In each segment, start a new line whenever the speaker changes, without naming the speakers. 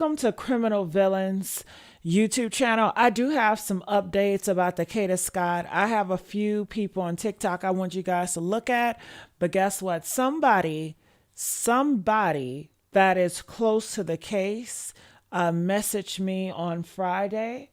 Welcome to Criminal Villains YouTube channel. I do have some updates about the Kada Scott. I have a few people on TikTok I want you guys to look at, but guess what? Somebody that is close to the case messaged me on Friday,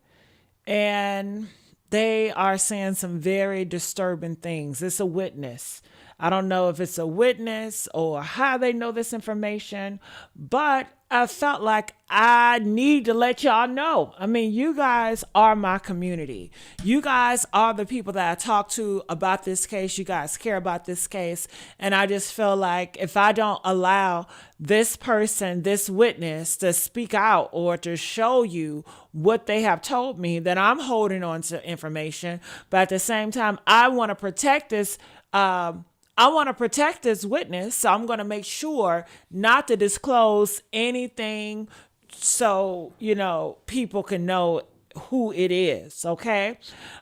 and they are saying some very disturbing things. It's a witness. I don't know if it's a witness or how they know this information, but I felt like I need to let y'all know. I mean, you guys are my community. You guys are the people that I talk to about this case. You guys care about this case. And I just feel like if I don't allow this person, this witness, to speak out or to show you what they have told me, then I'm holding on to information. But at the same time, I want to protect this. I want to protect this witness, so I'm going to make sure not to disclose anything so, people can know who it is, okay?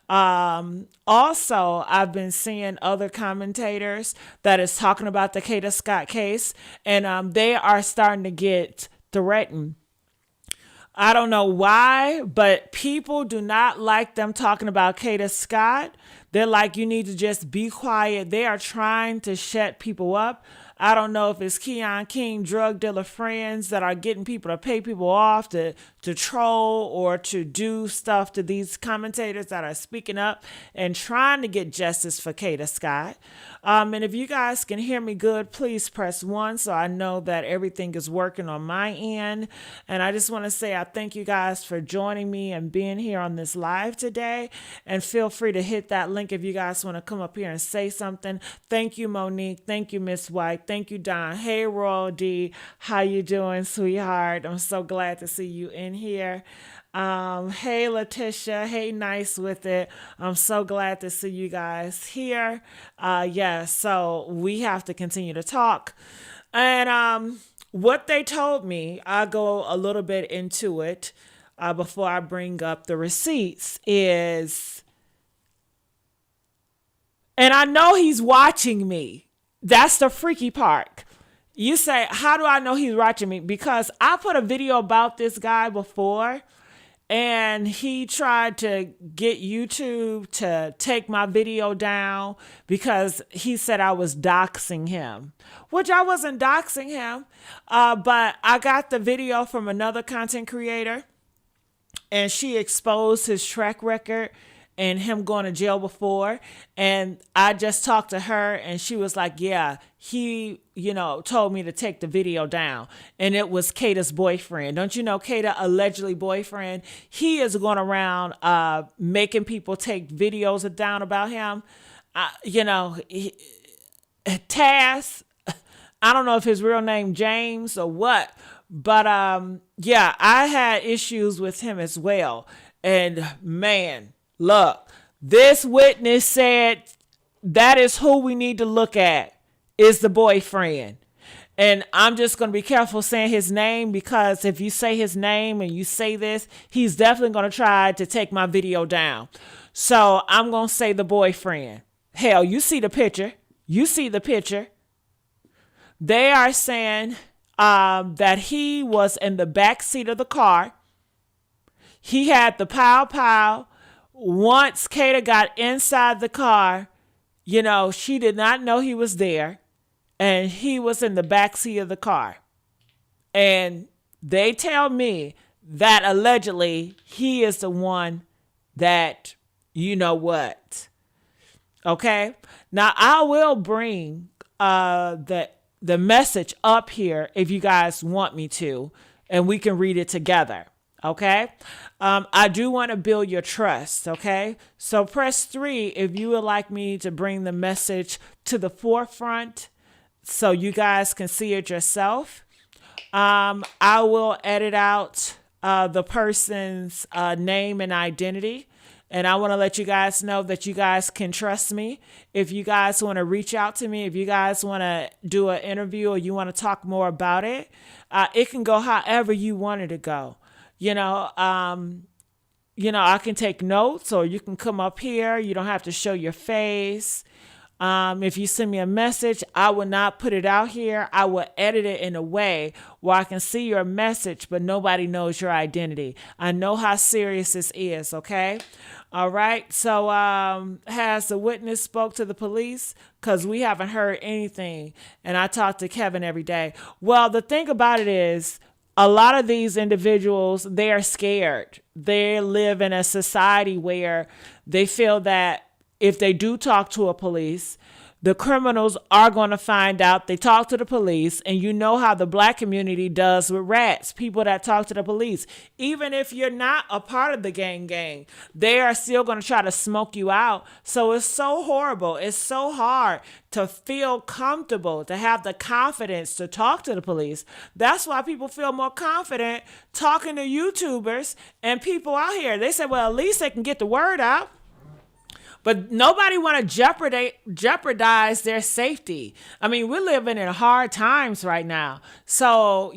Also, I've been seeing other commentators that is talking about the Kada Scott case, and they are starting to get threatened. I don't know why, but people do not like them talking about Kada Scott. They're like, you need to just be quiet. They are trying to shut people up. I don't know if it's Keon King drug dealer friends that are getting people to pay people off to troll or to do stuff to these commentators that are speaking up and trying to get justice for Kada Scott. And if you guys can hear me good, please press 1 so I know that everything is working on my end. And I just want to say I thank you guys for joining me and being here on this live today. And feel free to hit that link if you guys want to come up here and say something. Thank you, Monique. Thank you, Miss White. Thank you, Don. Hey, Royal D. How you doing, sweetheart? I'm so glad to see you in here. Hey, Letitia. Hey, Nice with it. I'm so glad to see you guys here. So we have to continue to talk. And what they told me, I'll go a little bit into it before I bring up the receipts, is, and I know he's watching me. That's the freaky part. You say, how do I know he's watching me? Because I put a video about this guy before, and he tried to get YouTube to take my video down because he said I was doxing him, which I wasn't doxing him. But I got the video from another content creator, and she exposed his track record and him going to jail before. And I just talked to her, and she was like, yeah, he, told me to take the video down. And it was Kada's boyfriend. Don't you know, Kada, allegedly boyfriend, he is going around making people take videos down about him. Taz, I don't know if his real name James or what, but I had issues with him as well. And man, look, this witness said that is who we need to look at, is the boyfriend. And I'm just going to be careful saying his name, because if you say his name and you say this, he's definitely going to try to take my video down. So I'm going to say the boyfriend. Hell, you see the picture. You see the picture. They are saying that he was in the back seat of the car. He had the pow. Once Kada got inside the car, she did not know he was there, and he was in the back seat of the car. And they tell me that allegedly he is the one that, what. Okay? Now, I will bring the message up here if you guys want me to, and we can read it together. Okay. I do want to build your trust. Okay. So press 3 if you would like me to bring the message to the forefront so you guys can see it yourself. I will edit out the person's name and identity. And I want to let you guys know that you guys can trust me. If you guys want to reach out to me, if you guys want to do an interview or you want to talk more about it, it can go however you want it to go. I can take notes, or you can come up here. You don't have to show your face. If you send me a message, I will not put it out here. I will edit it in a way where I can see your message, but nobody knows your identity. I know how serious this is, okay? All right. So, has the witness spoke to the police? Because we haven't heard anything. And I talk to Kevin every day. Well, the thing about it is, a lot of these individuals, they are scared. They live in a society where they feel that if they do talk to a police, the criminals are going to find out. They talk to the police, and you know how the black community does with rats, people that talk to the police. Even if you're not a part of the gang, they are still going to try to smoke you out. So it's so horrible. It's so hard to feel comfortable, to have the confidence to talk to the police. That's why people feel more confident talking to YouTubers and people out here. They say, well, at least they can get the word out. But nobody want to jeopardize their safety. I mean, we're living in hard times right now. So,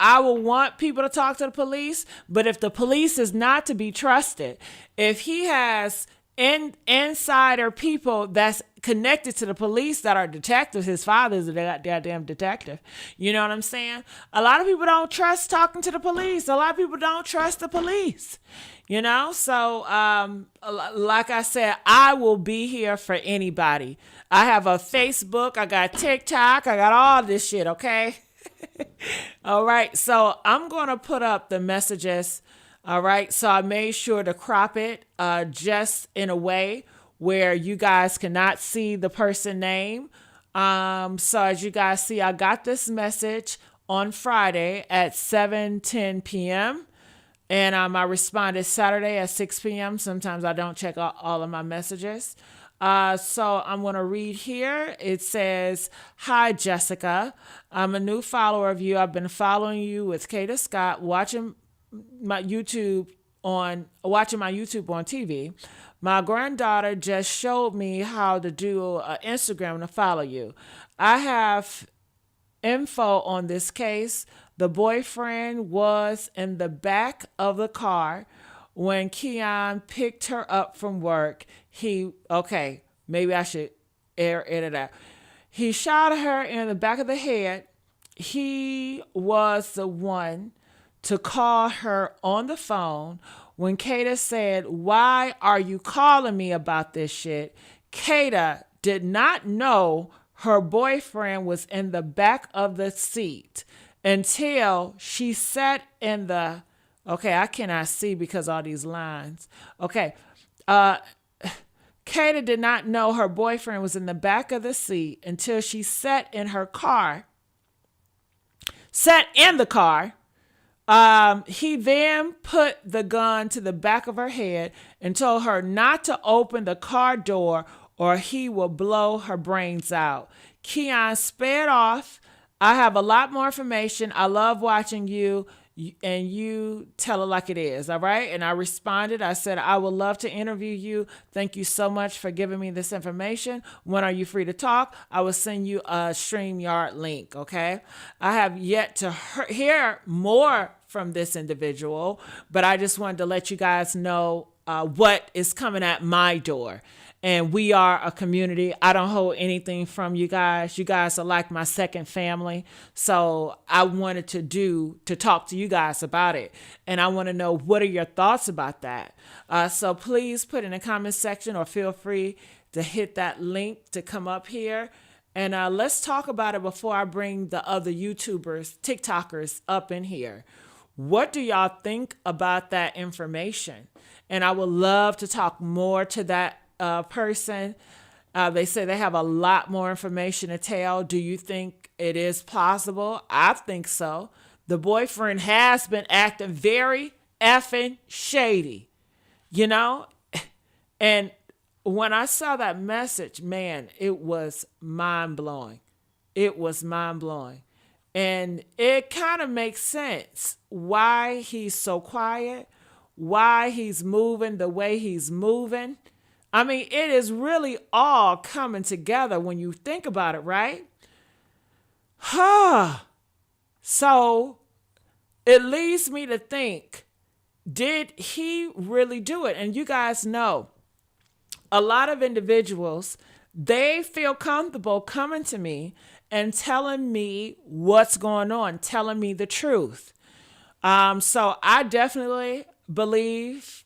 I will want people to talk to the police. But if the police is not to be trusted, if he has insider people that's connected to the police that are detectives, his father's a goddamn detective. You know what I'm saying? A lot of people don't trust talking to the police. A lot of people don't trust the police. So like I said, I will be here for anybody. I have a Facebook, I got TikTok, I got all this shit, okay? All right, so I'm going to put up the messages. All right, so I made sure to crop it just in a way where you guys cannot see the person name. So as you guys see, I got this message on Friday at 7:10 p.m. And I responded Saturday at 6 p.m. Sometimes I don't check all of my messages. So I'm going to read here. It says, "Hi, Jessica. I'm a new follower of you. I've been following you with Kada Scott, watching my YouTube on TV. My granddaughter just showed me how to do Instagram to follow you. I have info on this case. The boyfriend was in the back of the car when Keon picked her up from work. Maybe I should edit out. He shot her in the back of the head. He was the one to call her on the phone when Kada said, 'Why are you calling me about this shit?' Kada did not know her boyfriend was in the back of the seat until she sat in the, I cannot see because all these lines. Kada did not know her boyfriend was in the back of the seat until she sat in the car. He then put the gun to the back of her head and told her not to open the car door or he will blow her brains out. Keon sped off. I have a lot more information. I love watching you and you tell it like it is. All right. And I responded. I said, I would love to interview you. Thank you so much for giving me this information. When are you free to talk? I will send you a StreamYard link. Okay. I have yet to hear more from this individual, but I just wanted to let you guys know what is coming at my door. And we are a community. I don't hold anything from you guys. You guys are like my second family. So I wanted to talk to you guys about it. And I want to know, what are your thoughts about that? So please put in the comment section or feel free to hit that link to come up here. And let's talk about it before I bring the other YouTubers, TikTokers up in here. What do y'all think about that information? And I would love to talk more to that person. They say they have a lot more information to tell. Do you think it is possible? I think so. The boyfriend has been acting very effing shady, And when I saw that message, man, it was mind-blowing. It was mind-blowing. And it kind of makes sense why he's so quiet, why he's moving the way he's moving. I mean, it is really all coming together when you think about it, right? So it leads me to think, did he really do it? And you guys know, a lot of individuals, They feel comfortable coming to me and telling me what's going on, telling me the truth. So I definitely believe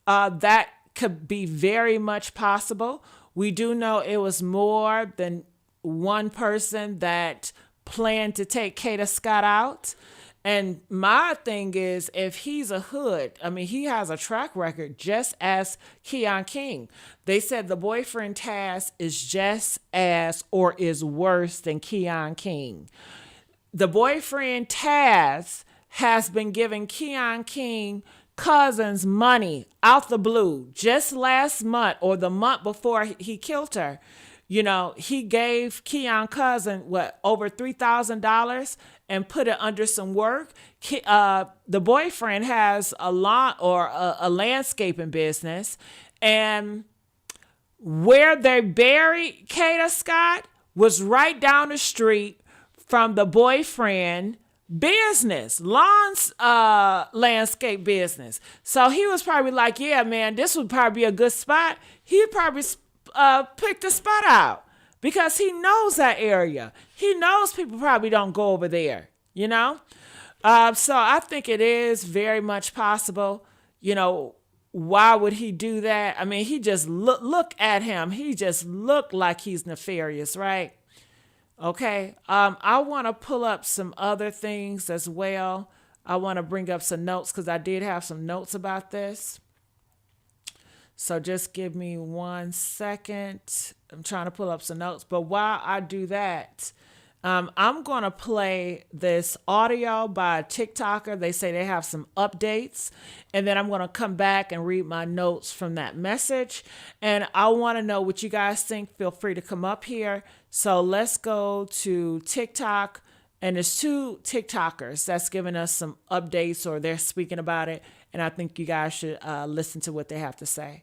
that could be very much possible. We do know it was more than one person that planned to take Kada Scott out. And my thing is, if he's a hood, I mean, he has a track record just as Keon King. They said the boyfriend Taz is just as or is worse than Keon King. The boyfriend Taz has been giving Keon King cousins money out the blue. Just last month or the month before he killed her, he gave Keon cousin over $3,000 and put it under some work. The boyfriend has a lawn or a landscaping business, and where they buried Kada Scott was right down the street from the boyfriend business, lawns, landscape business. So he was probably like, yeah, man, this would probably be a good spot. He probably picked the spot out because he knows that area. He knows people probably don't go over there, So I think it is very much possible. Why would he do that? I mean, he just look at him. He just looked like he's nefarious, right? Okay. I want to pull up some other things as well. I want to bring up some notes because I did have some notes about this. So just give me 1 second. I'm trying to pull up some notes. But while I do that, I'm going to play this audio by a TikToker. They say they have some updates. And then I'm going to come back and read my notes from that message. And I want to know what you guys think. Feel free to come up here. So let's go to TikTok. And there's 2 TikTokers that's giving us some updates or they're speaking about it. And I think you guys should listen to what they have to say.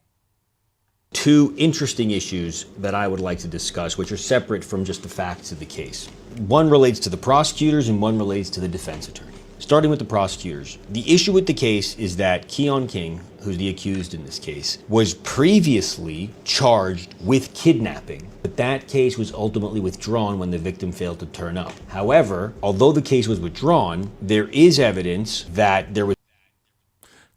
2 interesting issues that I would like to discuss, which are separate from just the facts of the case. One relates to the prosecutors and one relates to the defense attorney. Starting with the prosecutors, the issue with the case is that Keon King, who's the accused in this case, was previously charged with kidnapping, but that case was ultimately withdrawn when the victim failed to turn up. However, although the case was withdrawn, there is evidence that there was...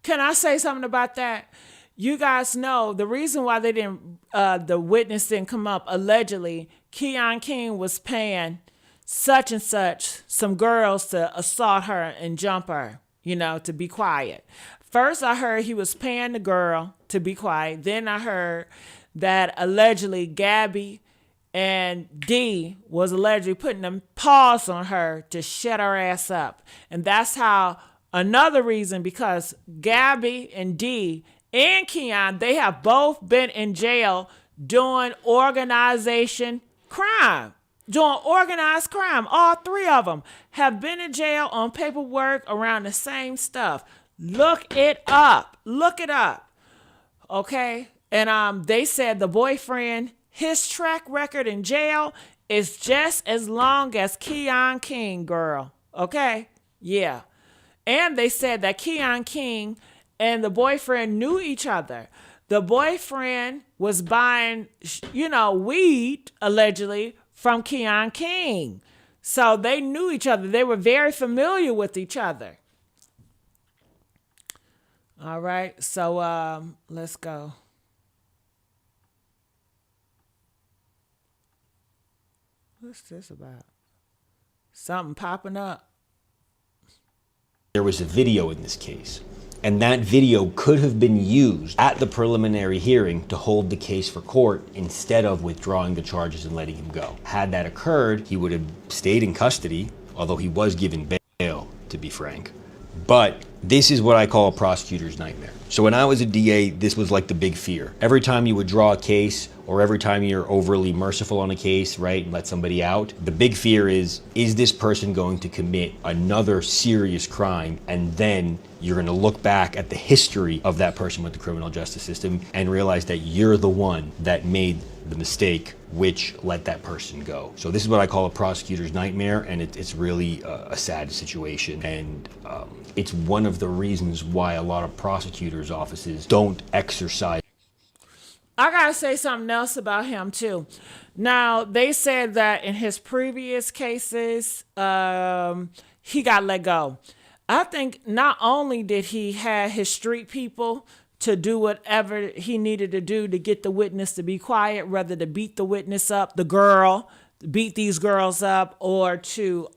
Can I say something about that? You guys know the reason why they didn't, the witness didn't come up. Allegedly, Keon King was paying such and such some girls to assault her and jump her, to be quiet. First, I heard he was paying the girl to be quiet. Then I heard that allegedly Gabby and D was allegedly putting them paws on her to shut her ass up. And that's how another reason, because Gabby and D and Keon, they have both been in jail doing organized crime. All 3 of them have been in jail on paperwork around the same stuff. Look it up. Okay? And they said the boyfriend, his track record in jail is just as long as Keon King, girl. Okay? Yeah. And they said that Keon King and the boyfriend knew each other. The boyfriend was buying, weed, allegedly, from Keon King. So they knew each other. They were very familiar with each other. All right. So let's go. What's this about? Something popping up.
There was a video in this case. And that video could have been used at the preliminary hearing to hold the case for court instead of withdrawing the charges and letting him go. Had that occurred, he would have stayed in custody, although he was given bail, to be frank. But this is what I call a prosecutor's nightmare. So when I was a DA, this was like the big fear. Every time you would draw a case or every time you're overly merciful on a case, right, and let somebody out, the big fear is this person going to commit another serious crime? And then you're going to look back at the history of that person with the criminal justice system and realize that you're the one that made the mistake which let that person go. So this is what I call a prosecutor's nightmare, and it's really a sad situation. And it's one of the reasons why a lot of prosecutors' offices don't exercise.
I gotta say something else about him too. Now they said that in his previous cases, he got let go. I think not only did he have his street people to do whatever he needed to do to get the witness to be quiet, whether to beat the witness up, the girl, beat these girls up, or to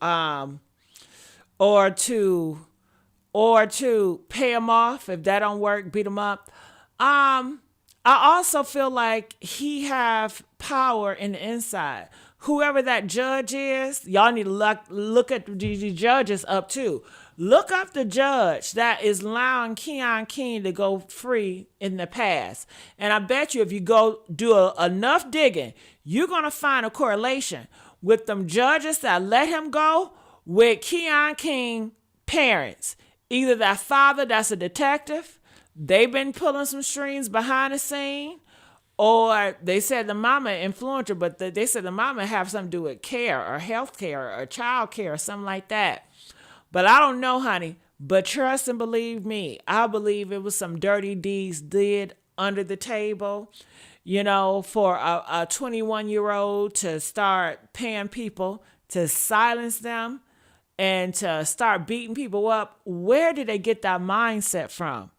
or to pay him off. If that don't work, beat him up. I also feel like he have power in the inside. Whoever that judge is, y'all need to look at the judges up too. Look up the judge that is allowing Keon King to go free in the past. And I bet you if you go do enough digging, you're going to find a correlation with them judges that let him go with Keon King parents. Either that father that's a detective, they've been pulling some strings behind the scene, or they said the mama influencer, but they said the mama have something to do with care or health care or child care or something like that. But I don't know, honey. But trust and believe me, I believe it was some dirty deeds did under the table, for a 21-year-old to start paying people to silence them and to start beating people up. Where did they get that mindset from?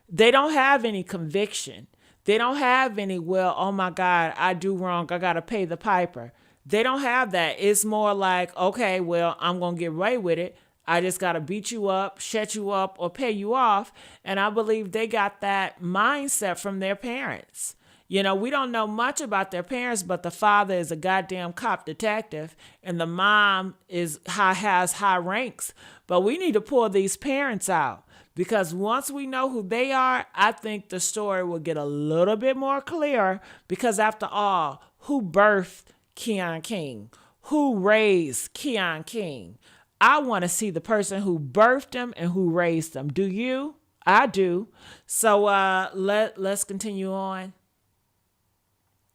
They don't have any conviction. They don't have any, well, oh my God, I do wrong. I got to pay the piper. They don't have that. It's more like, okay, well, I'm going to get away with it. I just got to beat you up, shut you up, or pay you off. And I believe they got that mindset from their parents. We don't know much about their parents, but the father is a goddamn cop detective and the mom has high ranks. But we need to pull these parents out. Because once we know who they are, I think the story will get a little bit more clear. Because after all, who birthed Keon King? Who raised Keon King? I want to see the person who birthed him and who raised him. Do you? I do. So let's continue on.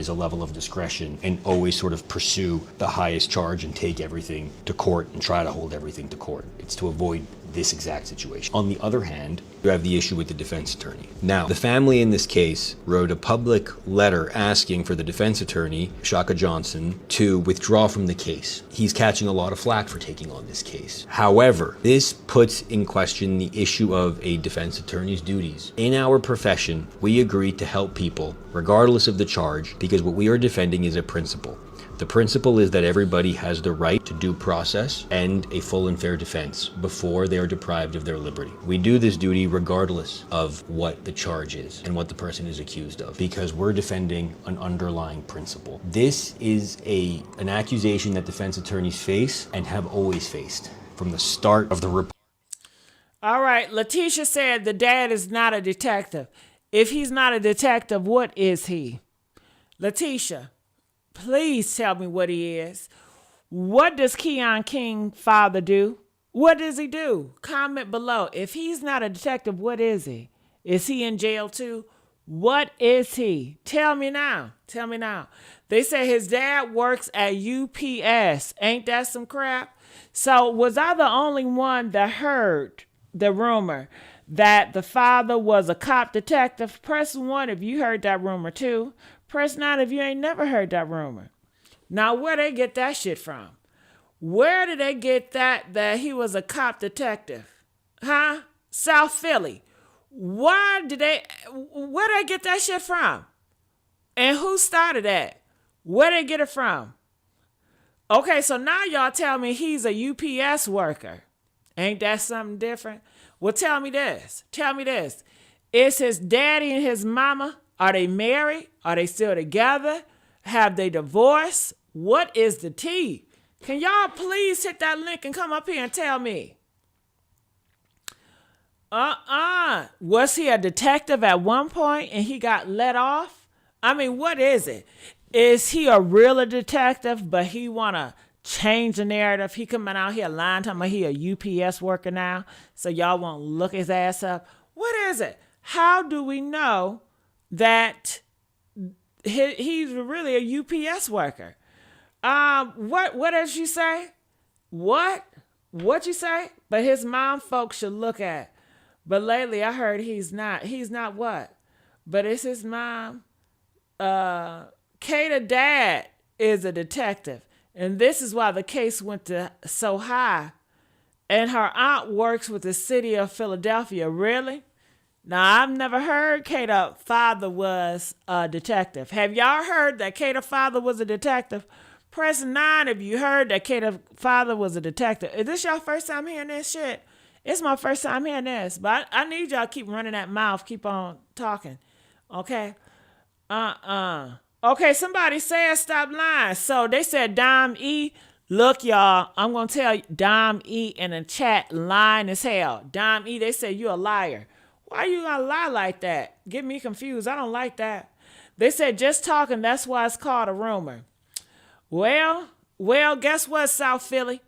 Is a level of discretion and always sort of pursue the highest charge and take everything to court and try to hold everything to court. It's to avoid this exact situation. On the other hand, you have the issue with the defense attorney. Now, the family in this case wrote a public letter asking for the defense attorney, Shaka Johnson, to withdraw from the case. He's catching a lot of flack for taking on this case. However, this puts in question the issue of a defense attorney's duties. In our profession, we agree to help people regardless of the charge because what we are defending is a principle. The principle is that everybody has the right to due process and a full and fair defense before they are deprived of their liberty. We do this duty regardless of what the charge is and what the person is accused of, because we're defending an underlying principle. This is an accusation that defense attorneys face and have always faced from the start of the report.
All right, Letitia said the dad is not a detective. If he's not a detective, what is he? Letitia, please tell me what he is. What does Keon King father do? What does he do? Comment below. If he's not a detective, what is he? Is he in jail too? What is he? Tell me now. Tell me now. They say his dad works at UPS. Ain't that some crap? So was I the only one that heard the rumor that the father was a cop detective? Press 1 if you heard that rumor too. Press 9 if you ain't never heard that rumor. Now, where they get that shit from? Where did they get that he was a cop detective? Huh? South Philly. Where did they get that shit from? And who started that? Where they get it from? Okay, so now y'all tell me he's a UPS worker. Ain't that something different? Well, tell me this. Tell me this. Is his daddy and his mama, are they married? Are they still together? Have they divorced? What is the tea? Can y'all please hit that link and come up here and tell me? Was he a detective at one point and he got let off? I mean, what is it? Is he a real detective, but he want to change the narrative? He coming out here lying, talking about he a UPS worker now, so y'all won't look his ass up. What is it? How do we know that he's really a UPS worker? What did she say? What you say? But his mom folks should look at. But lately I heard he's not what? But it's his mom. Kada dad is a detective, and this is why the case went to so high. And her aunt works with the city of Philadelphia. Really? Now, I've never heard Kada's father was a detective. Have y'all heard that Kada's father was a detective? Press 9 if you heard that Kada's father was a detective. Is this your first time hearing this shit? It's my first time hearing this. But I need y'all to keep running that mouth. Keep on talking. Okay? Okay, somebody said stop lying. So they said Dom E. Look, y'all, I'm going to tell you, Dom E in the chat lying as hell. Dom E, they said you a liar. Why you going to lie like that? Get me confused. I don't like that. They said just talking, that's why it's called a rumor. Well, guess what, South Philly?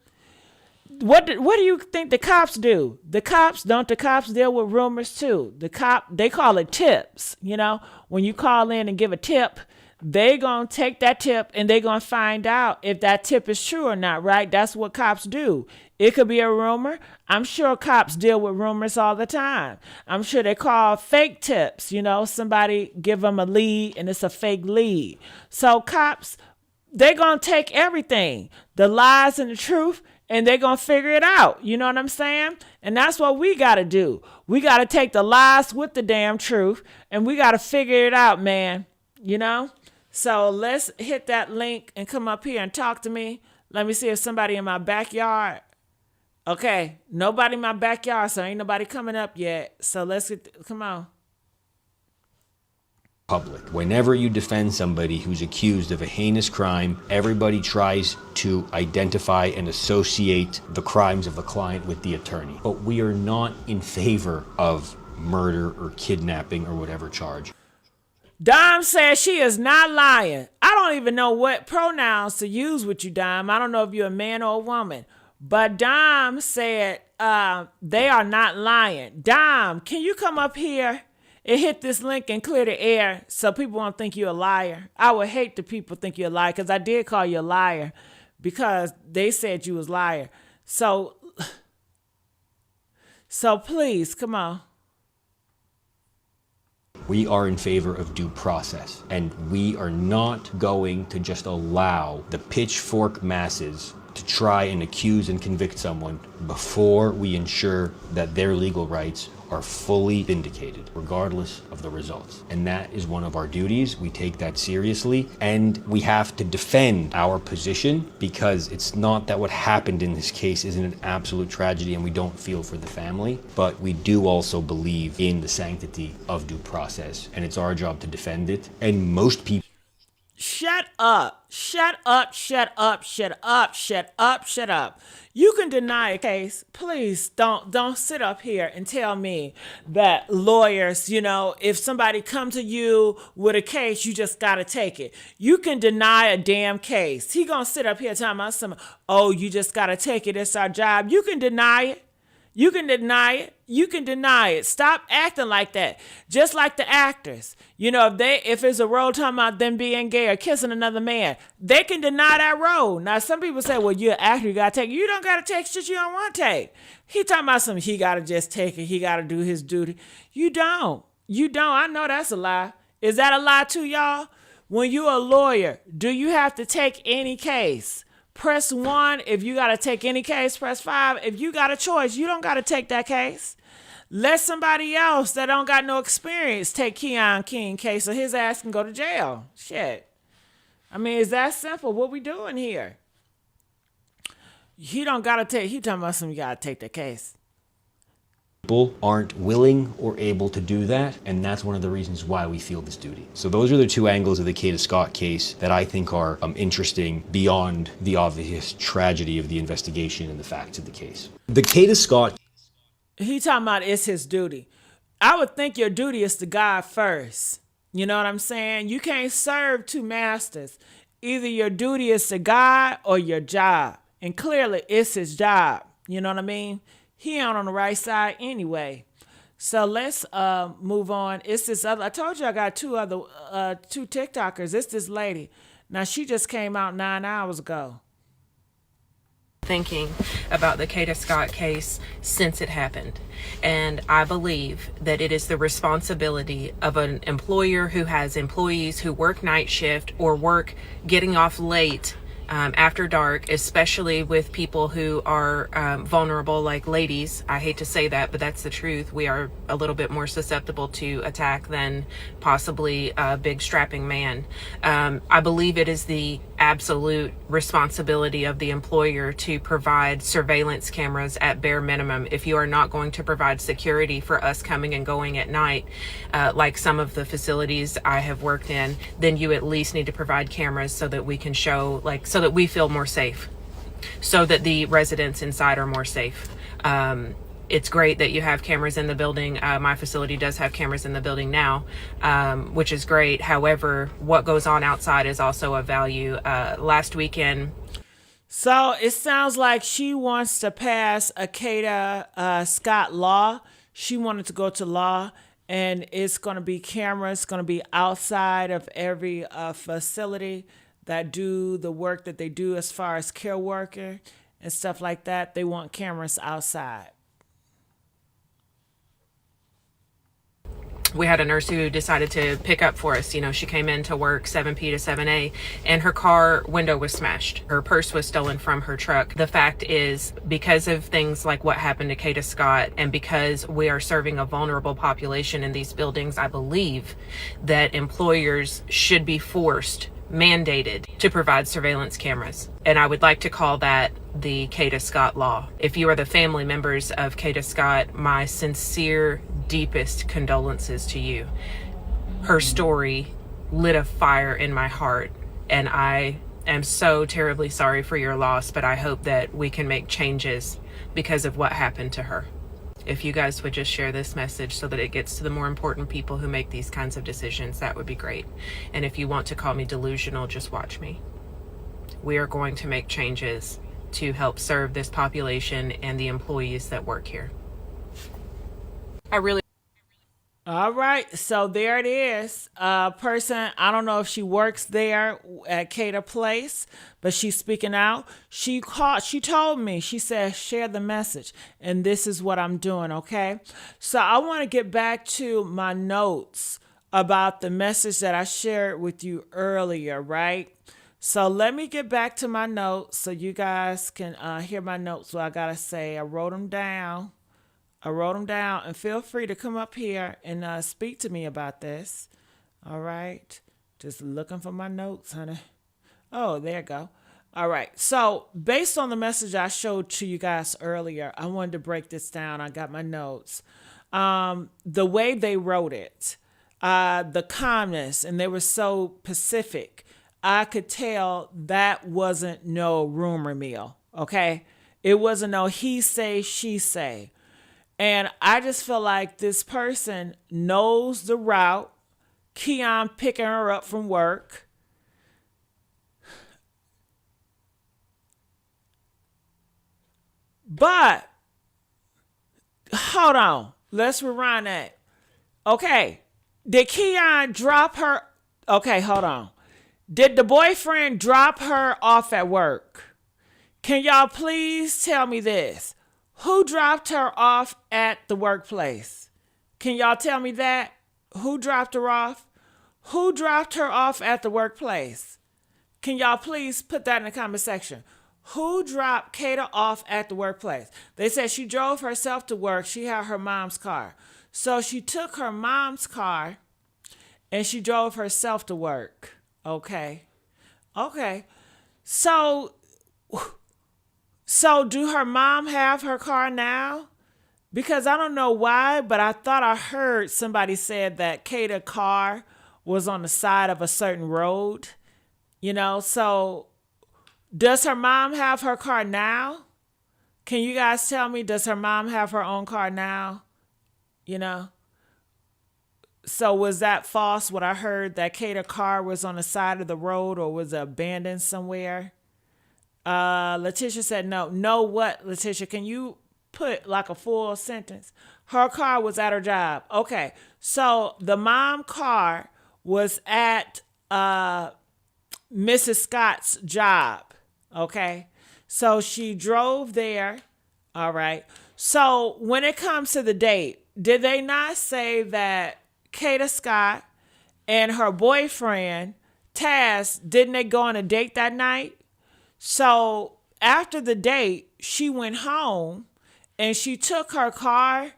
What do you think the cops do? The cops deal with rumors too. They call it tips. You know, when you call in and give a tip, they gonna take that tip and they gonna find out if that tip is true or not, right? That's what cops do. It could be a rumor. I'm sure cops deal with rumors all the time. I'm sure they call fake tips. You know, somebody give them a lead and it's a fake lead. So cops, they're gonna take everything, the lies and the truth, and they're going to figure it out. You know what I'm saying? And that's what we got to do. We got to take the lies with the damn truth, and we got to figure it out, man. You know? So let's hit that link and come up here and talk to me. Let me see if somebody in my backyard. Okay, nobody in my backyard, so ain't nobody coming up yet. So come on.
Public. Whenever you defend somebody who's accused of a heinous crime, everybody tries to identify and associate the crimes of the client with the attorney. But we are not in favor of murder or kidnapping or whatever charge.
Dom says she is not lying. I don't even know what pronouns to use with you, Dom. I don't know if you're a man or a woman. But Dom said they are not lying. Dom, can you come up here and hit this link and clear the air so people won't think you're a liar? I would hate the people think you're a liar, because I did call you a liar because they said you was a liar. So please, come on.
We are in favor of due process, and we are not going to just allow the pitchfork masses to try and accuse and convict someone before we ensure that their legal rights are fully vindicated, regardless of the results. And that is one of our duties. We take that seriously, and we have to defend our position, because it's not that what happened in this case isn't an absolute tragedy and we don't feel for the family, but we do also believe in the sanctity of due process, and it's our job to defend it. And most people...
Shut up. Shut up. Shut up. Shut up. Shut up. Shut up. You can deny a case. Please don't sit up here and tell me that lawyers, you know, if somebody come to you with a case, you just got to take it. You can deny a damn case. He going to sit up here talking about something, oh, you just got to take it. It's our job. You can deny it. You can deny it. You can deny it. Stop acting like that. Just like the actors. You know, if it's a role talking about them being gay or kissing another man, they can deny that role. Now, some people say, well, you're an actor, you got to take it. You don't got to take shit you don't want to take. He talking about something, he got to just take it. He got to do his duty. You don't. You don't. I know that's a lie. Is that a lie too, y'all? When you're a lawyer, do you have to take any case? Press 1 if you got to take any case. Press 5 if you got a choice. You don't got to take that case. Let somebody else that don't got no experience take Keon King case, or his ass can go to jail. Shit. I mean, it's that simple. What we doing here? He don't got to take. He talking about something, you got to take the case.
People aren't willing or able to do that, and that's one of the reasons why we feel this duty. So those are the two angles of the Kada Scott case that I think are interesting beyond the obvious tragedy of the investigation and the facts of the case. The Kada Scott...
He talking about it's his duty. I would think your duty is to God first. You know what I'm saying? You can't serve two masters. Either your duty is to God or your job. And clearly it's his job. You know what I mean? He ain't on the right side anyway. So let's move on. It's this other. I told you I got two TikTokers. It's this lady. Now she just came out 9 hours ago.
thinking about the Kada Scott case since it happened. And I believe that it is the responsibility of an employer who has employees who work night shift or work getting off late after dark, especially with people who are vulnerable, like ladies. I hate to say that, but that's the truth. We are a little bit more susceptible to attack than possibly a big strapping man. I believe it is the absolute responsibility of the employer to provide surveillance cameras at bare minimum. If you are not going to provide security for us coming and going at night, like some of the facilities I have worked in, then you at least need to provide cameras so that we can show, like, so that we feel more safe, so that the residents inside are more safe. It's great that you have cameras in the building. My facility does have cameras in the building now, which is great. However, what goes on outside is also of value. Last weekend.
So it sounds like she wants to pass a Kada Scott law. She wanted to go to law, and it's going to be cameras, going to be outside of every facility that do the work that they do as far as care worker and stuff like that. They want cameras outside.
We had a nurse who decided to pick up for us. You know, she came in to work 7P to 7A, and her car window was smashed. Her purse was stolen from her truck. The fact is, because of things like what happened to Kada Scott, and because we are serving a vulnerable population in these buildings, I believe that employers should be mandated to provide surveillance cameras. And I would like to call that the Kada Scott law. If you are the family members of Kada Scott, my sincere, deepest condolences to you. Her story lit a fire in my heart, and I am so terribly sorry for your loss, but I hope that we can make changes because of what happened to her. If you guys would just share this message so that it gets to the more important people who make these kinds of decisions, that would be great. And if you want to call me delusional, just watch me. We are going to make changes to help serve this population and the employees that work here.
All right, so there it is. Person, I don't know if she works there at Kada Place, but she's speaking out. She told me, she said, share the message, and this is what I'm doing, okay? So I want to get back to my notes about the message that I shared with you earlier, right? So let me get back to my notes so you guys can hear my notes. What I got to say, I wrote them down, and feel free to come up here and speak to me about this. All right. Just looking for my notes, honey. Oh, there you go. All right. So based on the message I showed to you guys earlier, I wanted to break this down. I got my notes. The way they wrote it, the calmness, and they were so pacific. I could tell that wasn't no rumor mill. Okay. It wasn't no he say, she say. And I just feel like this person knows the route. Keon picking her up from work. But, hold on. Let's rewind that. Okay. Did Keon drop her? Okay, hold on. Did the boyfriend drop her off at work? Can y'all please tell me this? Who dropped her off at the workplace? Can y'all tell me that? Who dropped her off? Who dropped her off at the workplace? Can y'all please put that in the comment section? Who dropped Kada off at the workplace? They said she drove herself to work. She had her mom's car. So she took her mom's car and she drove herself to work. Okay. So do her mom have her car now? Because I don't know why, but I thought I heard somebody said that Kada's car was on the side of a certain road. So does her mom have her car now? Can you guys tell me, does her mom have her own car now? So was that false, what I heard, that Kada's car was on the side of the road or was abandoned somewhere? Letitia said no. No what, Letitia? Can you put like a full sentence? Her car was at her job. Okay. So the mom car was at Mrs. Scott's job. Okay. So she drove there. All right. So when it comes to the date, did they not say that Kada Scott and her boyfriend, Taz, didn't they go on a date that night? So after the date, she went home and she took her car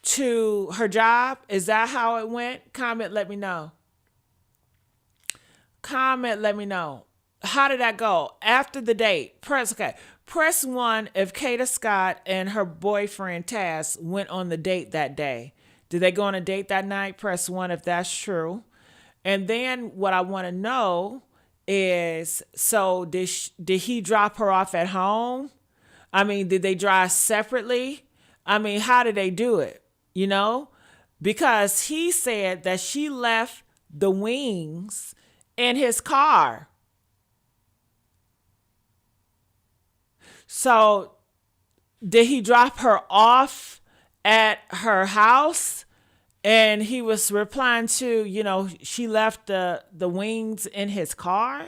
to her job. Is that how it went? Comment, let me know. Comment, let me know. How did that go? After the date, Press 1 if Kada Scott and her boyfriend Taz went on the date that day. Did they go on a date that night? Press 1 if that's true. And then what I want to know is, so did he drop her off at home? I mean, did they drive separately? I mean, how did they do it? You know? Because he said that she left the wings in his car. So did he drop her off at her house? And he was replying to, she left the wings in his car?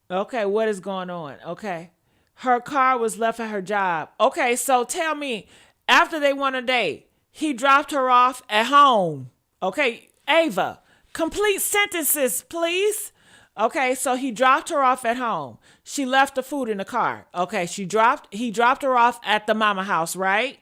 Okay, what is going on? Okay. Her car was left at her job. Okay, so tell me, after they went a date, he dropped her off at home. Okay, Ava, complete sentences, please. Okay, so he dropped her off at home. She left the food in the car. Okay, he dropped her off at the mama house, right?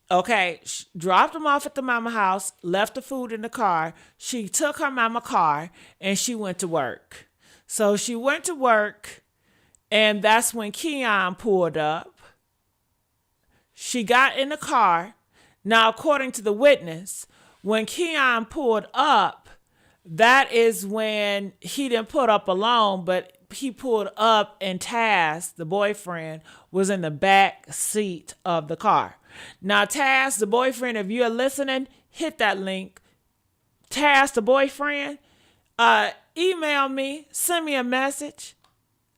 Okay, dropped him off at the mama house, left the food in the car. She took her mama car and she went to work. So she went to work, and that's when Keon pulled up. She got in the car. Now, according to the witness, when Keon pulled up, that is when he didn't put up alone, but he pulled up and Taz, the boyfriend, was in the back seat of the car. Now, Taz, the boyfriend, if you're listening, hit that link. Taz, the boyfriend, email me, send me a message.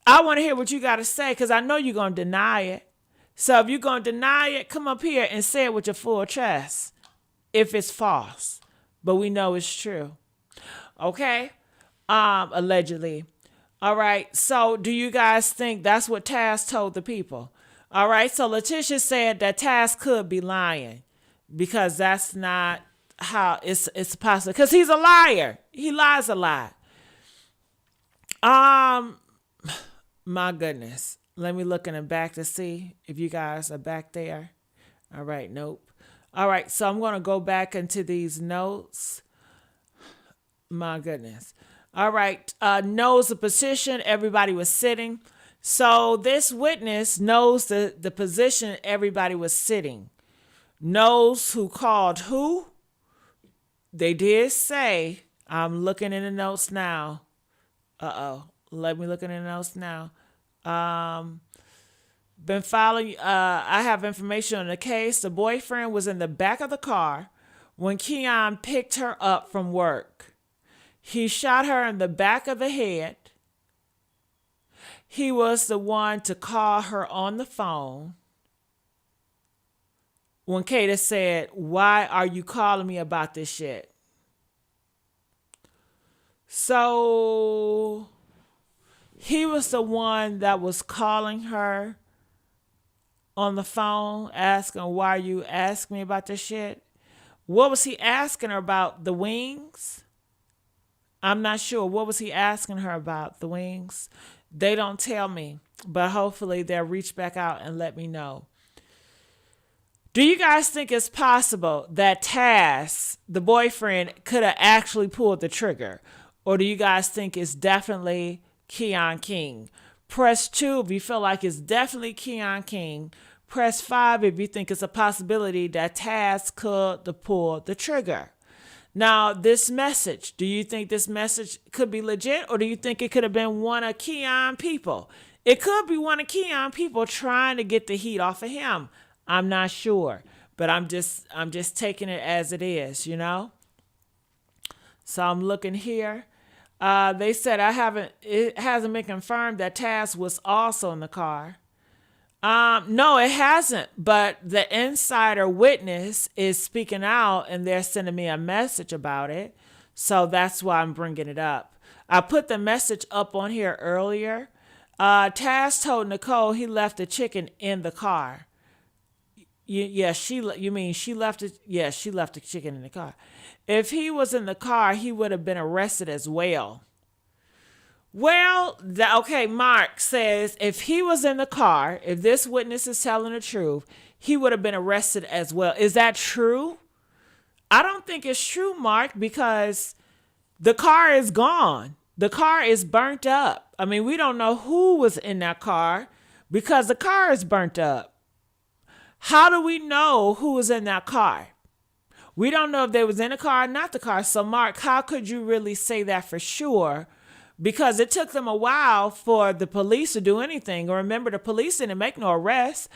I want to hear what you got to say because I know you're going to deny it. So if you're going to deny it, come up here and say it with your full chest if it's false. But we know it's true. Okay? Allegedly. All right. So do you guys think that's what Taz told the people? All right. So Letitia said that Taz could be lying because that's not how it's possible. Because he's a liar. He lies a lot. My goodness. Let me look in the back to see if you guys are back there. All right. Nope. All right. So I'm going to go back into these notes. My goodness. All right. Knows the position everybody was sitting. So this witness knows the position everybody was sitting. Knows who called who. They did say, I'm looking in the notes now. Let me look in the notes now. Been following. I have information on the case. The boyfriend was in the back of the car when Keon picked her up from work. He shot her in the back of the head. He was the one to call her on the phone when Kada said, "Why are you calling me about this shit?" So he was the one that was calling her on the phone, asking, "Why are you asking me about this shit?" What was he asking her about? The wings? I'm not sure. What was he asking her about? The wings? They don't tell me, but hopefully they'll reach back out and let me know. Do you guys think it's possible that Taz, the boyfriend, could have actually pulled the trigger? Or do you guys think it's definitely Keon King? Press 2 if you feel like it's definitely Keon King. Press 5 if you think it's a possibility that Taz could pull the trigger. Now, this message, do you think this message could be legit, or do you think it could have been one of Keon people? It could be one of Keon people trying to get the heat off of him. I'm not sure, but I'm just taking it as it is, you know? So I'm looking here. They said it hasn't been confirmed that Taz was also in the car. No, it hasn't, but the insider witness is speaking out and they're sending me a message about it. So that's why I'm bringing it up. I put the message up on here earlier. Taz told Nicole he left the chicken in the car. You mean she left it? Yeah, she left the chicken in the car. If he was in the car, he would have been arrested as well. Well, okay, Mark says if he was in the car, if this witness is telling the truth, he would have been arrested as well. Is that true? I don't think it's true, Mark, because the car is gone. The car is burnt up. I mean, we don't know who was in that car because the car is burnt up. How do we know who was in that car? We don't know if they was in the car or not the car. So, Mark, how could you really say that for sure? Because it took them a while for the police to do anything. Remember, the police didn't make no arrests.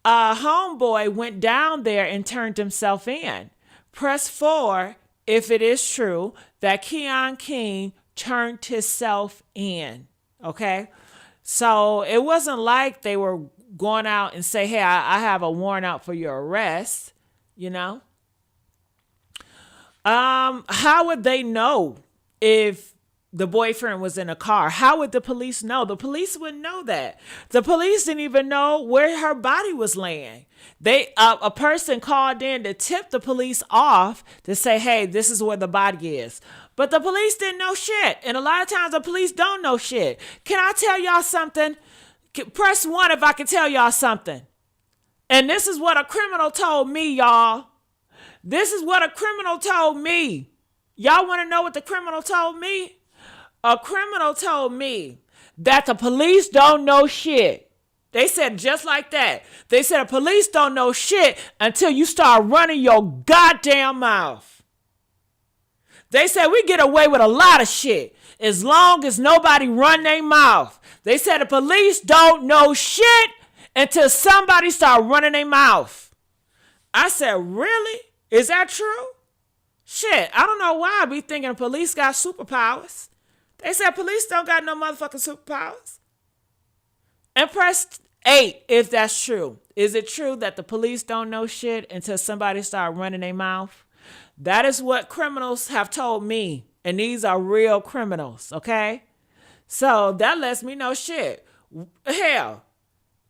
Homeboy went down there and turned himself in. Press 4 if it is true that Keon King turned himself in. Okay? So it wasn't like they were going out and say, hey, I have a warrant out for your arrest, you know? How would they know if the boyfriend was in a car? How would the police know? The police wouldn't know that. The police didn't even know where her body was laying. A person called in to tip the police off to say, hey, this is where the body is. But the police didn't know shit. And a lot of times the police don't know shit. Can I tell y'all something? Press 1 if I can tell y'all something. And this is what a criminal told me, y'all. This is what a criminal told me. Y'all want to know what the criminal told me? A criminal told me that the police don't know shit. They said just like that. They said the police don't know shit until you start running your goddamn mouth. They said we get away with a lot of shit as long as nobody run their mouth. They said the police don't know shit until somebody start running their mouth. I said, really? Is that true? Shit, I don't know why I be thinking the police got superpowers. They said police don't got no motherfucking superpowers. And press 8 if that's true. Is it true that the police don't know shit until somebody start running their mouth? That is what criminals have told me. And these are real criminals, okay? So that lets me know shit. Hell,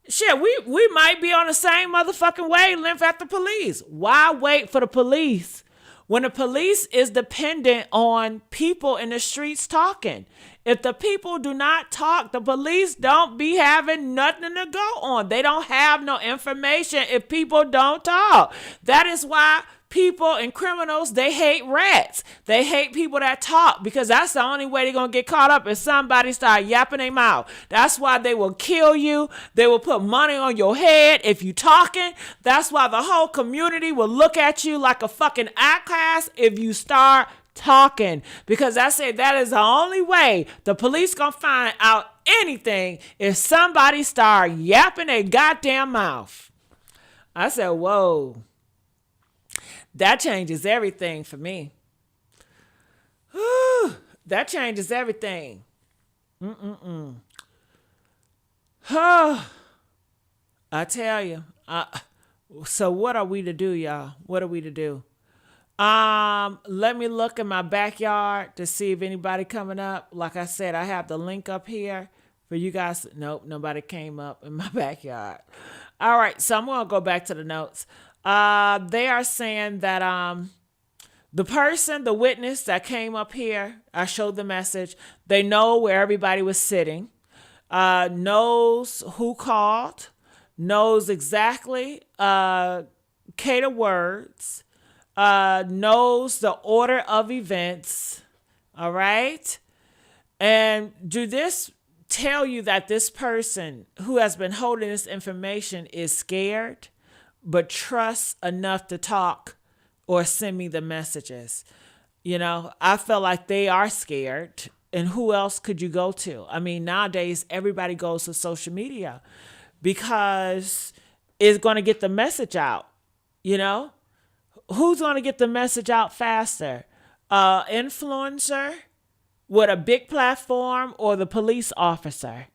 shit, we might be on the same motherfucking wavelength at the police. Why wait for the police when the police is dependent on people in the streets talking? If the people do not talk, the police don't be having nothing to go on. They don't have no information if people don't talk. That is why people and criminals, they hate rats. They hate people that talk because that's the only way they're going to get caught up if somebody start yapping their mouth. That's why they will kill you. They will put money on your head if you talking. That's why the whole community will look at you like a fucking outcast if you start talking. Because I say that is the only way the police going to find out anything if somebody start yapping their goddamn mouth. I said, whoa. That changes everything for me. Whew, that changes everything. Oh, I tell you. So what are we to do, y'all? What are we to do? Let me look in my backyard to see if anybody coming up. Like I said, I have the link up here for you guys. Nope, nobody came up in my backyard. All right, so I'm going to go back to the notes. They are saying that the witness that came up here, I showed the message. They know where everybody was sitting, knows who called, knows exactly Kada words, knows the order of events. All right. And do this tell you that this person who has been holding this information is scared, but trusts enough to talk or send me the messages? You know, I feel like they are scared. And who else could you go to? I mean, nowadays, everybody goes to social media because it's going to get the message out. You know, who's going to get the message out faster? Influencer with a big platform or the police officer?